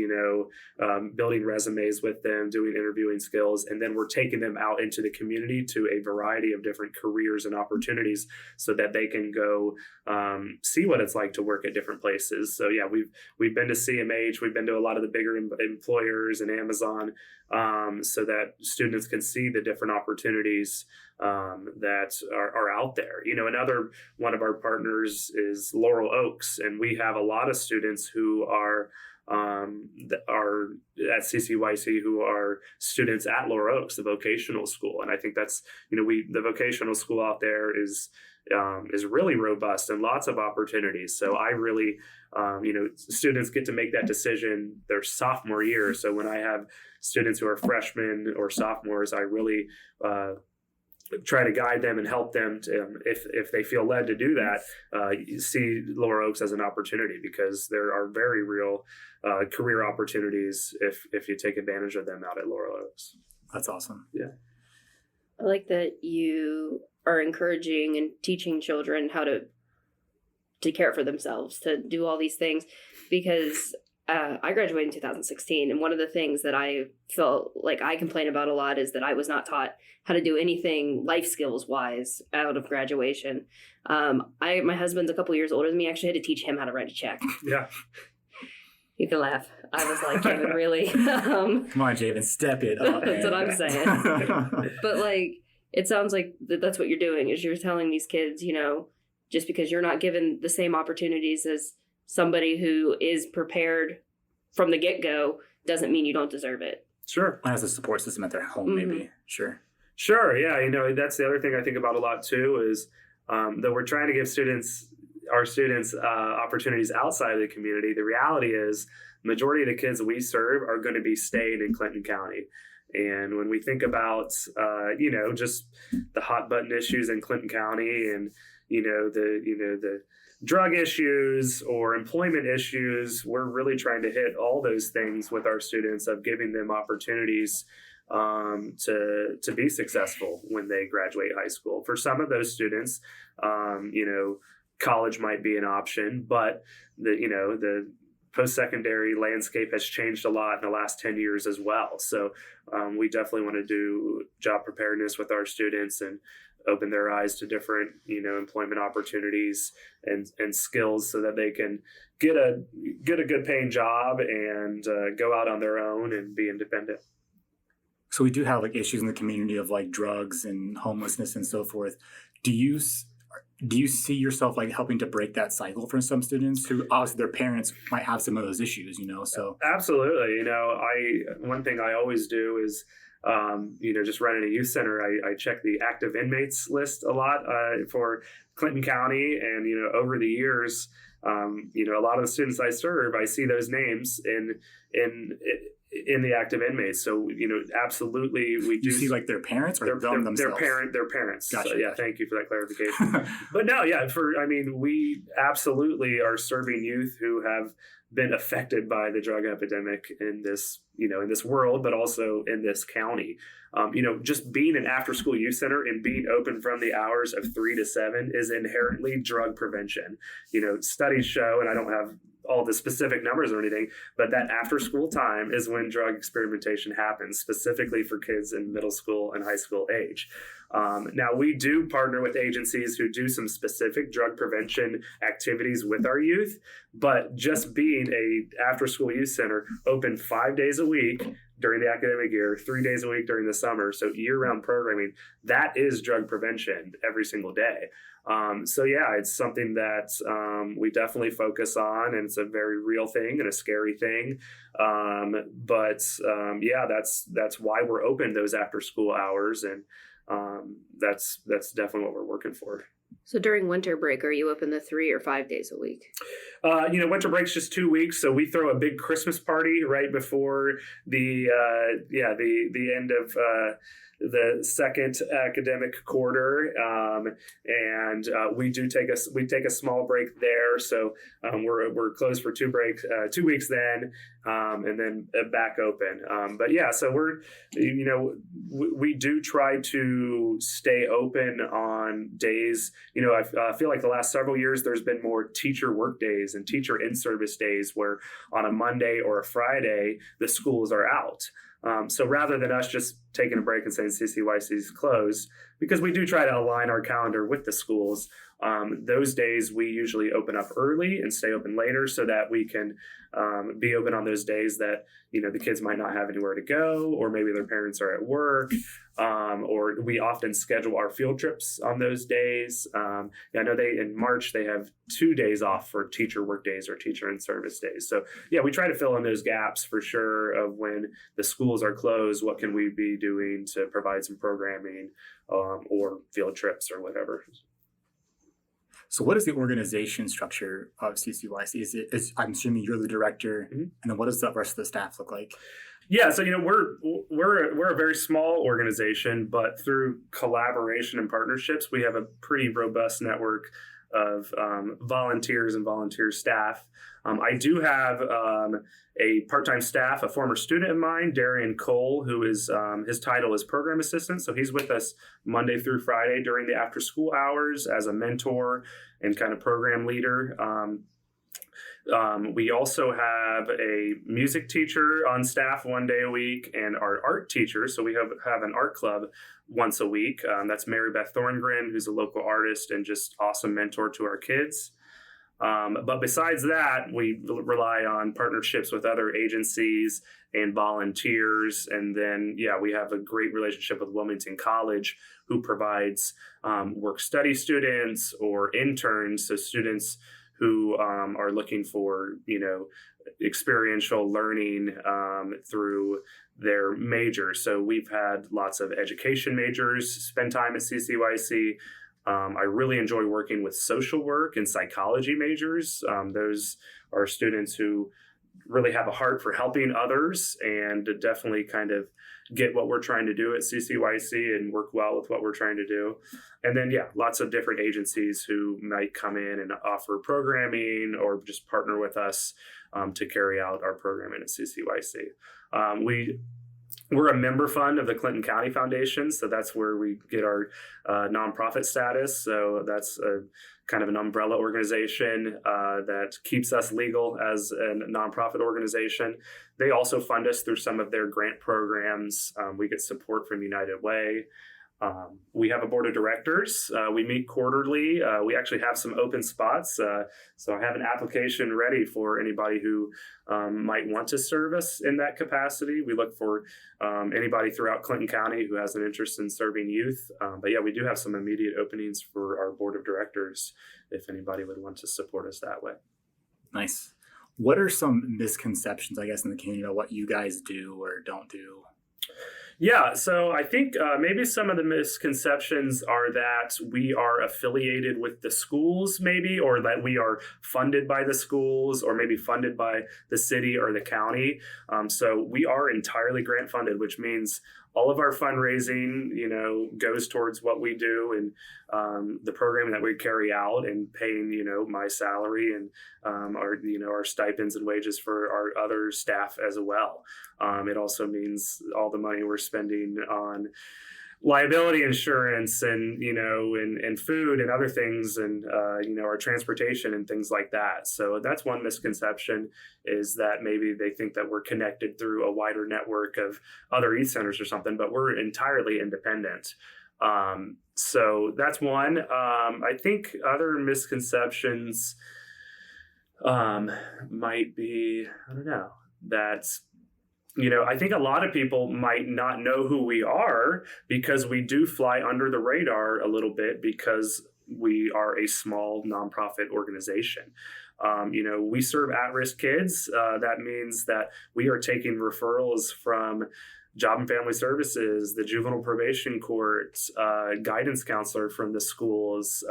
building resumes with them, doing interviewing skills, and then we're taking them out into the community to a variety of different careers and opportunities, so that they can go see what it's like to work at different places. So yeah, we've been to CMH, we've been to a lot of the bigger employers and Amazon, so that students can see the different opportunities that are out there. Another one of our partners is Laurel Oaks, and we have a lot of students who are at CCYC who are students at Laurel Oaks, the vocational school. And I think that's, the vocational school out there is really robust and lots of opportunities. So I really, students get to make that decision their sophomore year. So when I have students who are freshmen or sophomores, I really try to guide them and help them to, if they feel led to do that, see Laurel Oaks as an opportunity, because there are very real career opportunities if you take advantage of them out at Laurel Oaks. That's awesome. Yeah. I like that you are encouraging and teaching children how to care for themselves, to do all these things, because I graduated in 2016, and one of the things that I felt like I complain about a lot is that I was not taught how to do anything life skills wise out of graduation. My husband's a couple years older than me. I actually had to teach him how to write a check. Yeah. You can laugh. I was like, Kevin, really? Come on, Javen, step it up. That's what I'm saying. But it sounds like that's what you're doing, is you're telling these kids, just because you're not given the same opportunities as somebody who is prepared from the get-go doesn't mean you don't deserve it. Sure. As a support system at their home, maybe. Sure. Sure. Yeah. That's the other thing I think about a lot too is that we're trying to give our students opportunities outside of the community. The reality is majority of the kids we serve are going to be staying in Clinton County. And when we think about, just the hot button issues in Clinton County and, the drug issues or employment issues, we're really trying to hit all those things with our students of giving them opportunities to be successful when they graduate high school. For some of those students, college might be an option, but the post-secondary landscape has changed a lot in the last 10 years as well. So we definitely want to do job preparedness with our students and open their eyes to different, employment opportunities and skills so that they can get a good paying job and go out on their own and be independent. So we do have issues in the community of drugs and homelessness and so forth. Do you see yourself helping to break that cycle for some students who obviously their parents might have some of those issues, So absolutely. One thing I always do is just running a youth center, I check the active inmates list a lot for Clinton County. And, over the years, a lot of the students I serve, I see those names in the active inmates. So, absolutely we do. You see their parents or them themselves? Their parents. Gotcha, So, gotcha. Thank you for that clarification. But no, yeah, we absolutely are serving youth who have been affected by the drug epidemic in this, in this world, but also in this county. Just being an after-school youth center and being open from the hours of 3 to 7 is inherently drug prevention. Studies show, and I don't have all the specific numbers or anything, but that after school time is when drug experimentation happens, specifically for kids in middle school and high school age. Now, we do partner with agencies who do some specific drug prevention activities with our youth, but just being a after school youth center open 5 days a week during the academic year, 3 days a week during the summer, so year-round programming, that is drug prevention every single day. It's something that we definitely focus on, and it's a very real thing and a scary thing. That's why we're open those after school hours, and that's definitely what we're working for. So during winter break, are you open the 3 or 5 days a week? Winter break's just 2 weeks, so we throw a big Christmas party right before the end of the second academic quarter, and we take a small break there. So we're closed for 2 weeks then, and then back open. So we do try to stay open on days. I feel like the last several years there's been more teacher work days and teacher in-service days where on a Monday or a Friday the schools are out. So rather than us just taking a break and saying CCYC is closed, because we do try to align our calendar with the schools, those days we usually open up early and stay open later so that we can be open on those days that, the kids might not have anywhere to go, or maybe their parents are at work, or we often schedule our field trips on those days. I know in March they have 2 days off for teacher work days or teacher in service days. So we try to fill in those gaps for sure of when the schools are closed. What can we be doing to provide some programming or field trips or whatever? So what is the organization structure of CCYC? I'm assuming you're the director, and then what does the rest of the staff look like? Yeah, so we're a very small organization, but through collaboration and partnerships, we have a pretty robust network of volunteers and volunteer staff. I do have a part-time staff, a former student of mine, Darian Cole, who is his title is program assistant. So he's with us Monday through Friday during the after-school hours as a mentor and kind of program leader. We also have a music teacher on staff 1 day a week, and our art teacher. So we have an art club once a week. That's Mary Beth Thorngren, who's a local artist and just awesome mentor to our kids. But besides that, we rely on partnerships with other agencies and volunteers. And then, we have a great relationship with Wilmington College, who provides work study students or interns. So students who are looking for, experiential learning through their majors. So we've had lots of education majors spend time at CCYC. I really enjoy working with social work and psychology majors. Those are students who really have a heart for helping others and definitely kind of get what we're trying to do at CCYC and work well with what we're trying to do. And then, lots of different agencies who might come in and offer programming or just partner with us to carry out our programming at CCYC. We're a member fund of the Clinton County Foundation, so that's where we get our nonprofit status. So that's a kind of an umbrella organization that keeps us legal as a nonprofit organization. They also fund us through some of their grant programs. We get support from United Way. We have a board of directors. We meet quarterly. We actually have some open spots. So I have an application ready for anybody who might want to serve us in that capacity. We look for anybody throughout Clinton County who has an interest in serving youth. But we do have some immediate openings for our board of directors if anybody would want to support us that way. Nice. What are some misconceptions, I guess, in the community about what you guys do or don't do? Yeah, so I think maybe some of the misconceptions are that we are affiliated with the schools, maybe, or that we are funded by the schools, or maybe funded by the city or the county. So we are entirely grant funded, which means all of our fundraising, goes towards what we do and the programming that we carry out, and paying, my salary and our stipends and wages for our other staff as well. It also means all the money we're spending on liability insurance and food and other things, and our transportation and things like that. So that's one misconception, is that maybe they think that we're connected through a wider network of other youth centers or something, but we're entirely independent. So that's one. I think other misconceptions might be, that's I think a lot of people might not know who we are, because we do fly under the radar a little bit because we are a small nonprofit organization. We serve at-risk kids. That means that we are taking referrals from Job and Family Services, the Juvenile Probation Court, guidance counselor from the schools,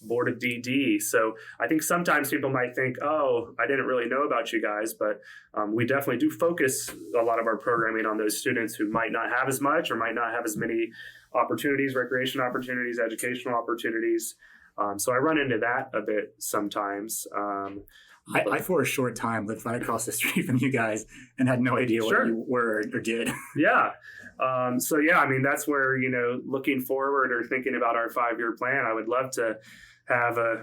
Board of DD. So I think sometimes people might think, oh, I didn't really know about you guys, but we definitely do focus a lot of our programming on those students who might not have as much or might not have as many opportunities, recreation opportunities, educational opportunities. So I run into that a bit sometimes. I, for a short time, lived right across the street from you guys and had no idea what you were or did. Yeah. That's where, looking forward or thinking about our 5-year plan, I would love to have a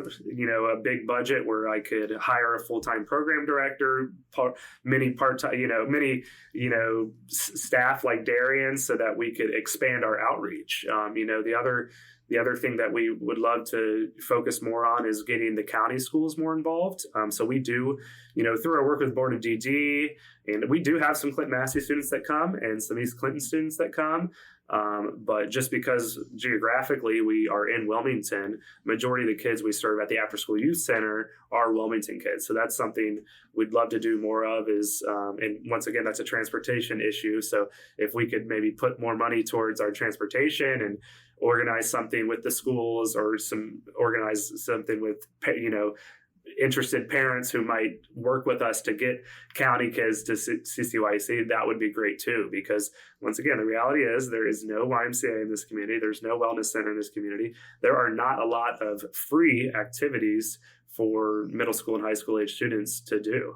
big budget where I could hire a full-time program director, many part-time, staff like Darian, so that we could expand our outreach. The other thing that we would love to focus more on is getting the county schools more involved. So we do, through our work with Board of DD, and we do have some Clinton Massey students that come and some East Clinton students that come. But just because geographically we are in Wilmington, majority of the kids we serve at the After School Youth Center are Wilmington kids. So that's something we'd love to do more of, is, and once again, that's a transportation issue. So if we could maybe put more money towards our transportation and organize something with the schools, or organize something with, interested parents who might work with us to get county kids to CCYC, that would be great too. Because once again, the reality is there is no YMCA in this community. There's no wellness center in this community. There are not a lot of free activities for middle school and high school age students to do.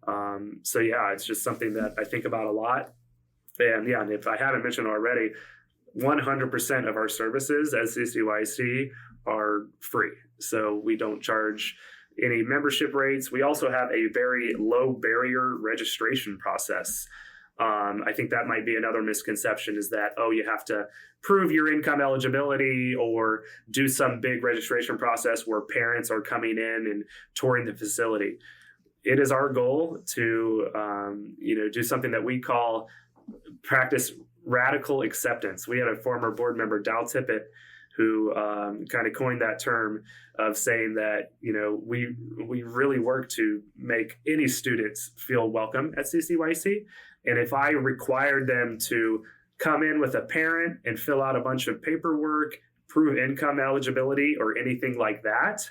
It's just something that I think about a lot. And if I haven't mentioned already, 100% of our services at CCYC are free. So we don't charge any membership rates. We also have a very low barrier registration process. I think that might be another misconception, is that, you have to prove your income eligibility or do some big registration process where parents are coming in and touring the facility. It is our goal to, do something that we call practice radical acceptance. We had a former board member, Dow Tippett, who kind of coined that term of saying that, we really work to make any students feel welcome at CCYC. And if I required them to come in with a parent and fill out a bunch of paperwork, prove income eligibility or anything like that,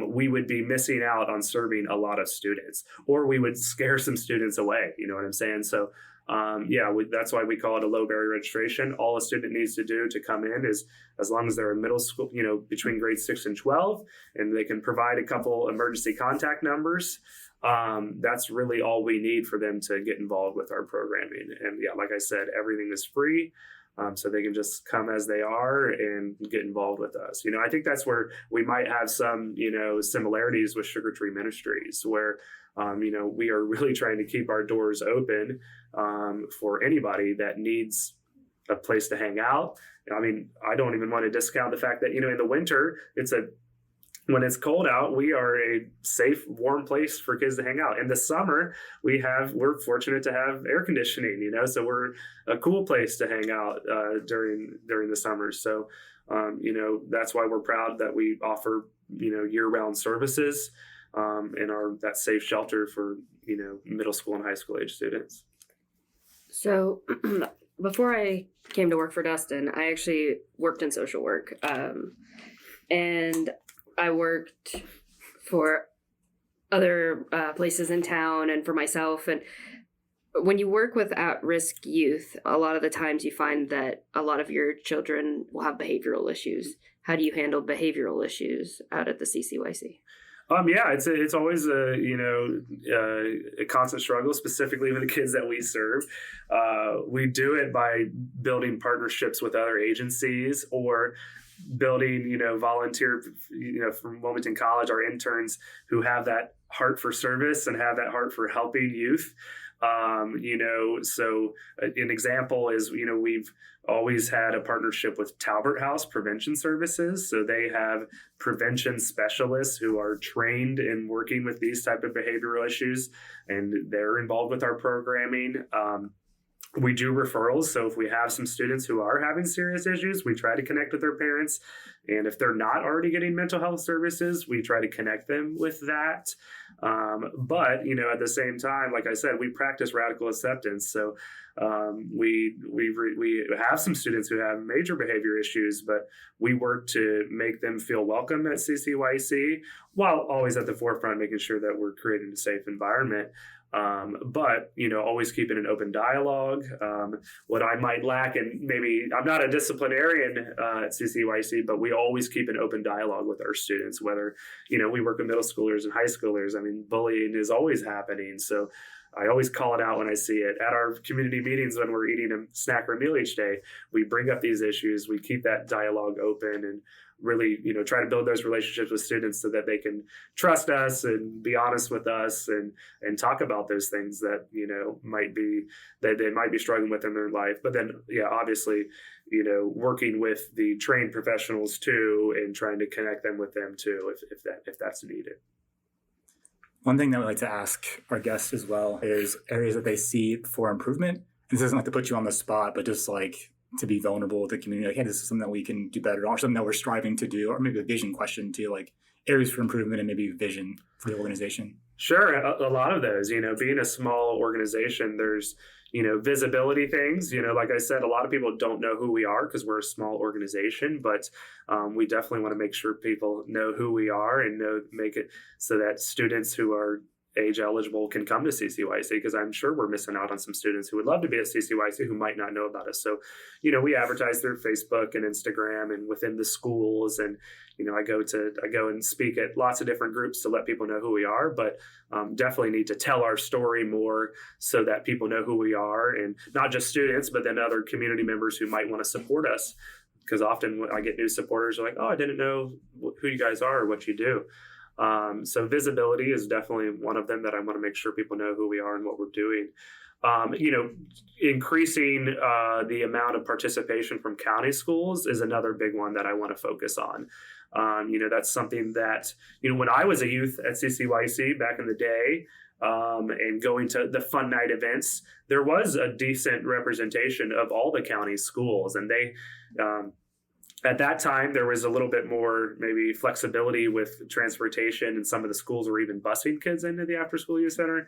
we would be missing out on serving a lot of students, or we would scare some students away. You know what I'm saying? So that's why we call it a low barrier registration. All a student needs to do to come in is, as long as they're in middle school, between grades 6 and 12, and they can provide a couple emergency contact numbers. That's really all we need for them to get involved with our programming. And like I said, everything is free. So they can just come as they are and get involved with us. I think that's where we might have some, similarities with Sugar Tree Ministries, where, we are really trying to keep our doors open for anybody that needs a place to hang out. I mean, I don't even want to discount the fact that, in the winter, when it's cold out, we are a safe, warm place for kids to hang out. In the summer, we're fortunate to have air conditioning, so we're a cool place to hang out during the summer. So, that's why we're proud that we offer, year-round services and are that safe shelter for, middle school and high school age students. So before I came to work for Dustin, I actually worked in social work. And I worked for other places in town and for myself. And when you work with at-risk youth, a lot of the times you find that a lot of your children will have behavioral issues. How do you handle behavioral issues out at the CCYC? It's always a constant struggle, specifically with the kids that we serve. We do it by building partnerships with other agencies or building, volunteer, from Wilmington College, our interns who have that heart for service and have that heart for helping youth. So an example is, we've always had a partnership with Talbert House Prevention Services. So they have prevention specialists who are trained in working with these type of behavioral issues, and they're involved with our programming. We do referrals. So if we have some students who are having serious issues, we try to connect with their parents. And if they're not already getting mental health services, we try to connect them with that. But at the same time, like I said, we practice radical acceptance. So we have some students who have major behavior issues, but we work to make them feel welcome at CCYC, while always at the forefront, making sure that we're creating a safe environment. But always keeping an open dialogue. What I might lack, and maybe I'm not a disciplinarian at CCYC, but we always keep an open dialogue with our students, whether, we work with middle schoolers and high schoolers. I mean, bullying is always happening. So I always call it out when I see it. At our community meetings, when we're eating a snack or a meal each day, we bring up these issues. We keep that dialogue open and really, try to build those relationships with students so that they can trust us and be honest with us and talk about those things that, that they might be struggling with in their life. But then, obviously, working with the trained professionals too, and trying to connect them with them too, if that's needed. One thing that we like to ask our guests as well is areas that they see for improvement. And this isn't like to put you on the spot, but just like to be vulnerable with the community. Like, hey, this is something that we can do better, or something that we're striving to do, or maybe a vision question too, like areas for improvement and maybe vision for the organization. Sure. A lot of those, being a small organization, there's, visibility things, like I said, a lot of people don't know who we are because we're a small organization, but we definitely want to make sure people know who we are and make it so that students who are age eligible can come to CCYC, because I'm sure we're missing out on some students who would love to be at CCYC who might not know about us. So, we advertise through Facebook and Instagram and within the schools, and I go and speak at lots of different groups to let people know who we are, but definitely need to tell our story more so that people know who we are, and not just students, but then other community members who might want to support us. Because often when I get new supporters, they're like, "Oh, I didn't know who you guys are or what you do." So visibility is definitely one of them that I want to make sure people know who we are and what we're doing. Increasing the amount of participation from county schools is another big one that I want to focus on. That's something that, when I was a youth at CCYC back in the day, and going to the fun night events, there was a decent representation of all the county schools, and they, At that time, there was a little bit more maybe flexibility with transportation, and some of the schools were even busing kids into the after-school youth center.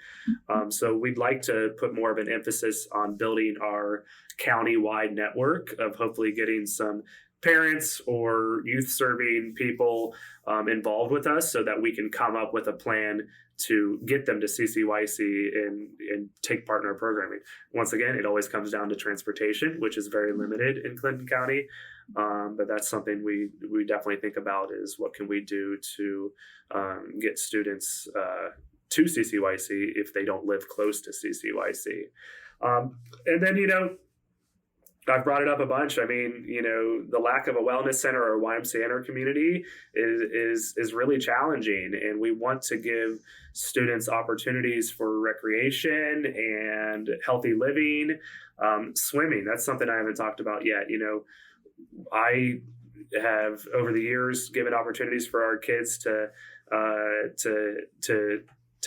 So we'd like to put more of an emphasis on building our county-wide network of hopefully getting some parents or youth-serving people involved with us so that we can come up with a plan to get them to CCYC and take part in our programming. Once again, it always comes down to transportation, which is very limited in Clinton County. But that's something we definitely think about, is what can we do to get students to CCYC if they don't live close to CCYC. And then, I've brought it up a bunch. I mean, the lack of a wellness center or YMCA in our community is really challenging, and we want to give students opportunities for recreation and healthy living. Swimming, that's something I haven't talked about yet. I have over the years given opportunities for our kids to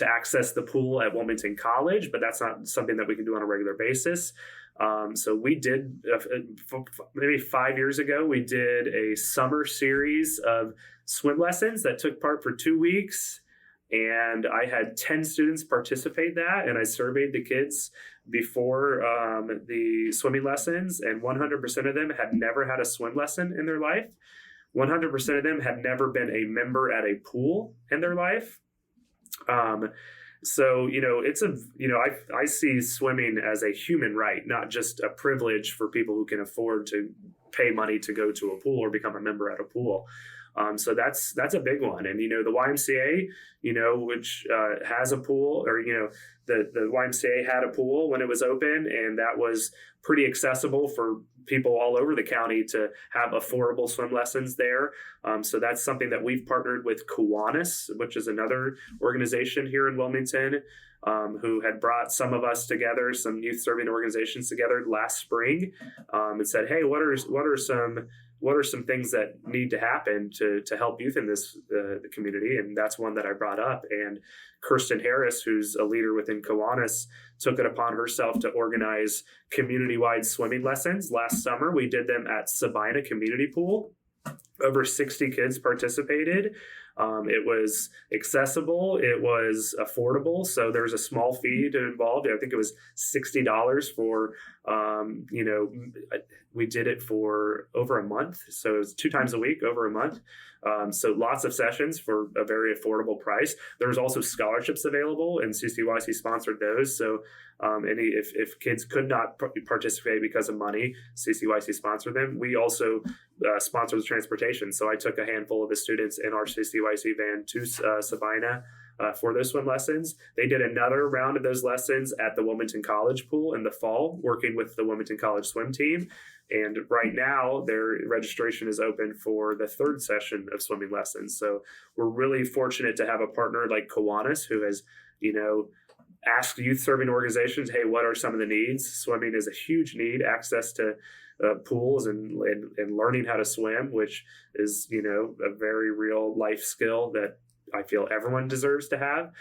access the pool at Wilmington College, but that's not something that we can do on a regular basis. So we did, maybe 5 years ago, we did a summer series of swim lessons that took part for 2 weeks. And I had 10 students participate that, and I surveyed the kids before the swimming lessons, and 100% of them had never had a swim lesson in their life. 100% of them had never been a member at a pool in their life. So, I see swimming as a human right, not just a privilege for people who can afford to pay money to go to a pool or become a member at a pool. So that's a big one. And, the YMCA, which has a pool, or, the YMCA had a pool when it was open, and that was pretty accessible for people all over the county to have affordable swim lessons there. So that's something that we've partnered with Kiwanis, which is another organization here in Wilmington, who had brought some of us together, some youth serving organizations together last spring, and said, hey, what are some things that need to happen to help youth in this the community? And that's one that I brought up. And Kirsten Harris, who's a leader within Kiwanis, took it upon herself to organize community-wide swimming lessons. Last summer, we did them at Sabina Community Pool. Over 60 kids participated. It was accessible. It was affordable. So there was a small fee to involve. I think it was $60 for, we did it for over a month. So it was 2 times a week, over a month. So lots of sessions for a very affordable price. There was also scholarships available, and CCYC sponsored those. So if kids could not participate because of money, CCYC sponsored them. We also sponsored the transportation. So I took a handful of the students in our CCYC van to Sabina for those swim lessons. They did another round of those lessons at the Wilmington College pool in the fall, working with the Wilmington College swim team. And right now, their registration is open for the 3rd session of swimming lessons. So we're really fortunate to have a partner like Kiwanis, who has, asked youth serving organizations, hey, what are some of the needs? Swimming is a huge need, access to pools and learning how to swim, which is, a very real life skill that I feel everyone deserves to have.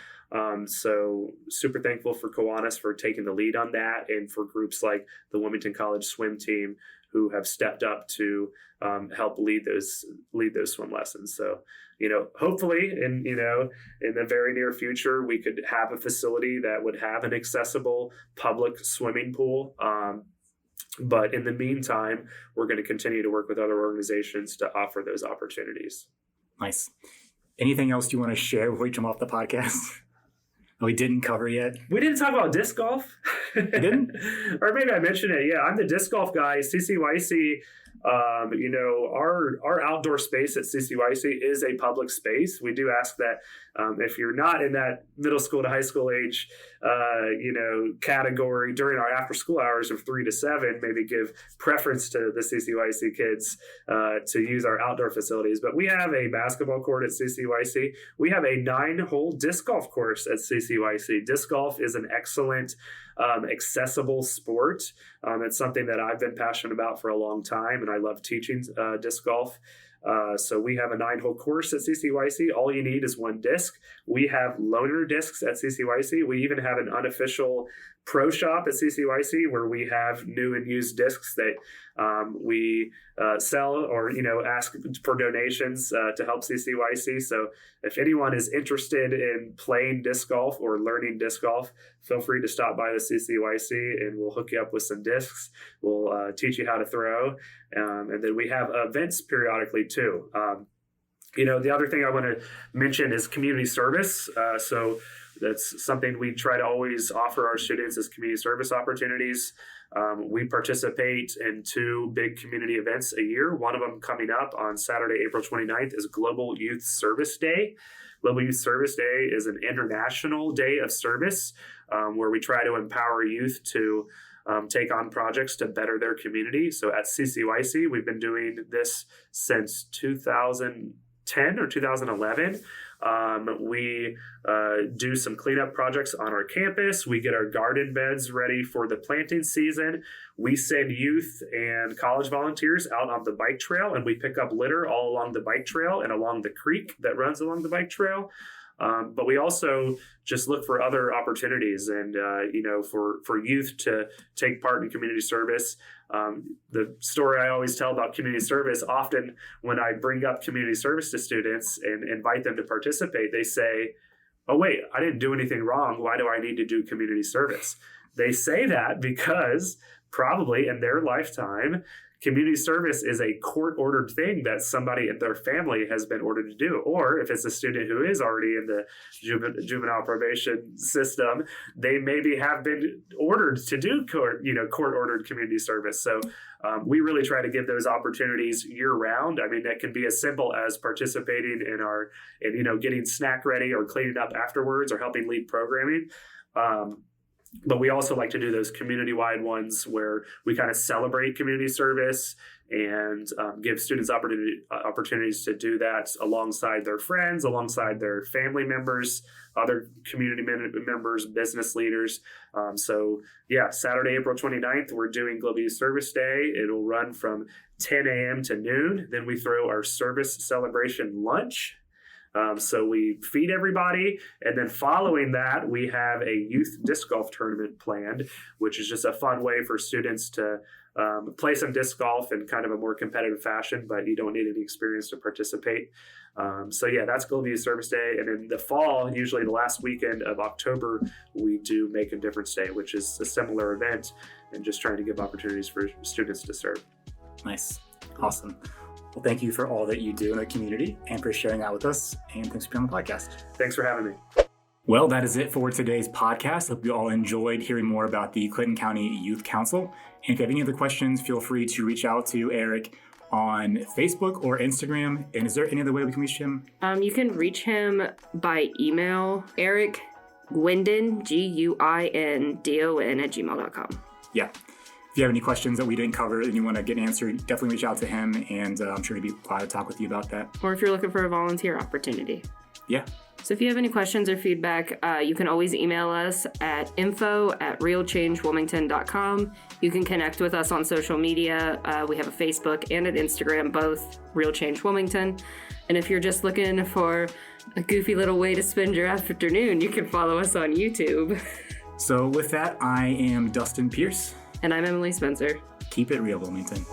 So super thankful for Kiwanis for taking the lead on that, and for groups like the Wilmington College swim team who have stepped up to help lead those swim lessons. So, hopefully in the very near future, we could have a facility that would have an accessible public swimming pool. But in the meantime, we're going to continue to work with other organizations to offer those opportunities. Nice. Anything else you want to share before we jump off the podcast? We didn't cover yet. We didn't talk about disc golf. We didn't? Or maybe I mentioned it. Yeah, I'm the disc golf guy. CCYC, our outdoor space at CCYC is a public space. We do ask that if you're not in that middle school to high school age, category during our after school hours of 3 to 7, maybe give preference to the CCYC kids to use our outdoor facilities. But we have a basketball court at CCYC. We have a 9-hole disc golf course at CCYC. Disc golf is an excellent, accessible sport. It's something that I've been passionate about for a long time, and I love teaching disc golf. So we have a 9-hole course at CCYC. All you need is one disc. We have loaner discs at CCYC. We even have an unofficial pro shop at CCYC where we have new and used discs that we sell or ask for donations to help CCYC. So if anyone is interested in playing disc golf or learning disc golf, feel free to stop by the CCYC and we'll hook you up with some discs. We'll teach you how to throw. And then we have events periodically too. The other thing I want to mention is community service. So that's something we try to always offer our students as community service opportunities. We participate in 2 big community events a year. One of them coming up on Saturday, April 29th is Global Youth Service Day. Global Youth Service Day is an international day of service where we try to empower youth to take on projects to better their community. So at CCYC, we've been doing this since 2010 or 2011. We do some cleanup projects on our campus. We get our garden beds ready for the planting season. We send youth and college volunteers out on the bike trail, and we pick up litter all along the bike trail and along the creek that runs along the bike trail. But we also just look for other opportunities and, for youth to take part in community service. The story I always tell about community service, often when I bring up community service to students and invite them to participate, they say, oh, wait, I didn't do anything wrong. Why do I need to do community service? They say that because probably in their lifetime, community service is a court-ordered thing that somebody in their family has been ordered to do. Or if it's a student who is already in the juvenile probation system, they maybe have been ordered to do court-ordered community service. So we really try to give those opportunities year-round. I mean, that can be as simple as participating in getting snack ready or cleaning up afterwards or helping lead programming. But we also like to do those community-wide ones where we kind of celebrate community service and give students opportunities to do that alongside their friends, alongside their family members, other community members, business leaders. Saturday, April 29th, we're doing Global Youth Service Day. It'll run from 10 a.m. to noon. Then we throw our service celebration lunch. So we feed everybody, and then following that, we have a youth disc golf tournament planned, which is just a fun way for students to play some disc golf in kind of a more competitive fashion, but you don't need any experience to participate. That's Global Youth Service Day. And in the fall, usually the last weekend of October, we do Make a Difference Day, which is a similar event and just trying to give opportunities for students to serve. Nice. Awesome. Well, thank you for all that you do in the community and for sharing that with us. And thanks for being on the podcast. Thanks for having me. Well, that is it for today's podcast. Hope you all enjoyed hearing more about the Clinton County Youth Council. And if you have any other questions, feel free to reach out to Eric on Facebook or Instagram. And is there any other way we can reach him? You can reach him by email, Eric Guindon, GUINDON @gmail.com. Yeah. If you have any questions that we didn't cover and you want to get answered, definitely reach out to him, and I'm sure he'd be glad to talk with you about that. Or if you're looking for a volunteer opportunity. Yeah. So if you have any questions or feedback, you can always email us at info@realchangewilmington.com. You can connect with us on social media. We have a Facebook and an Instagram, both Real Change Wilmington. And if you're just looking for a goofy little way to spend your afternoon, you can follow us on YouTube. So with that, I am Dustin Pierce. And I'm Emily Spencer. Keep it real, Wilmington.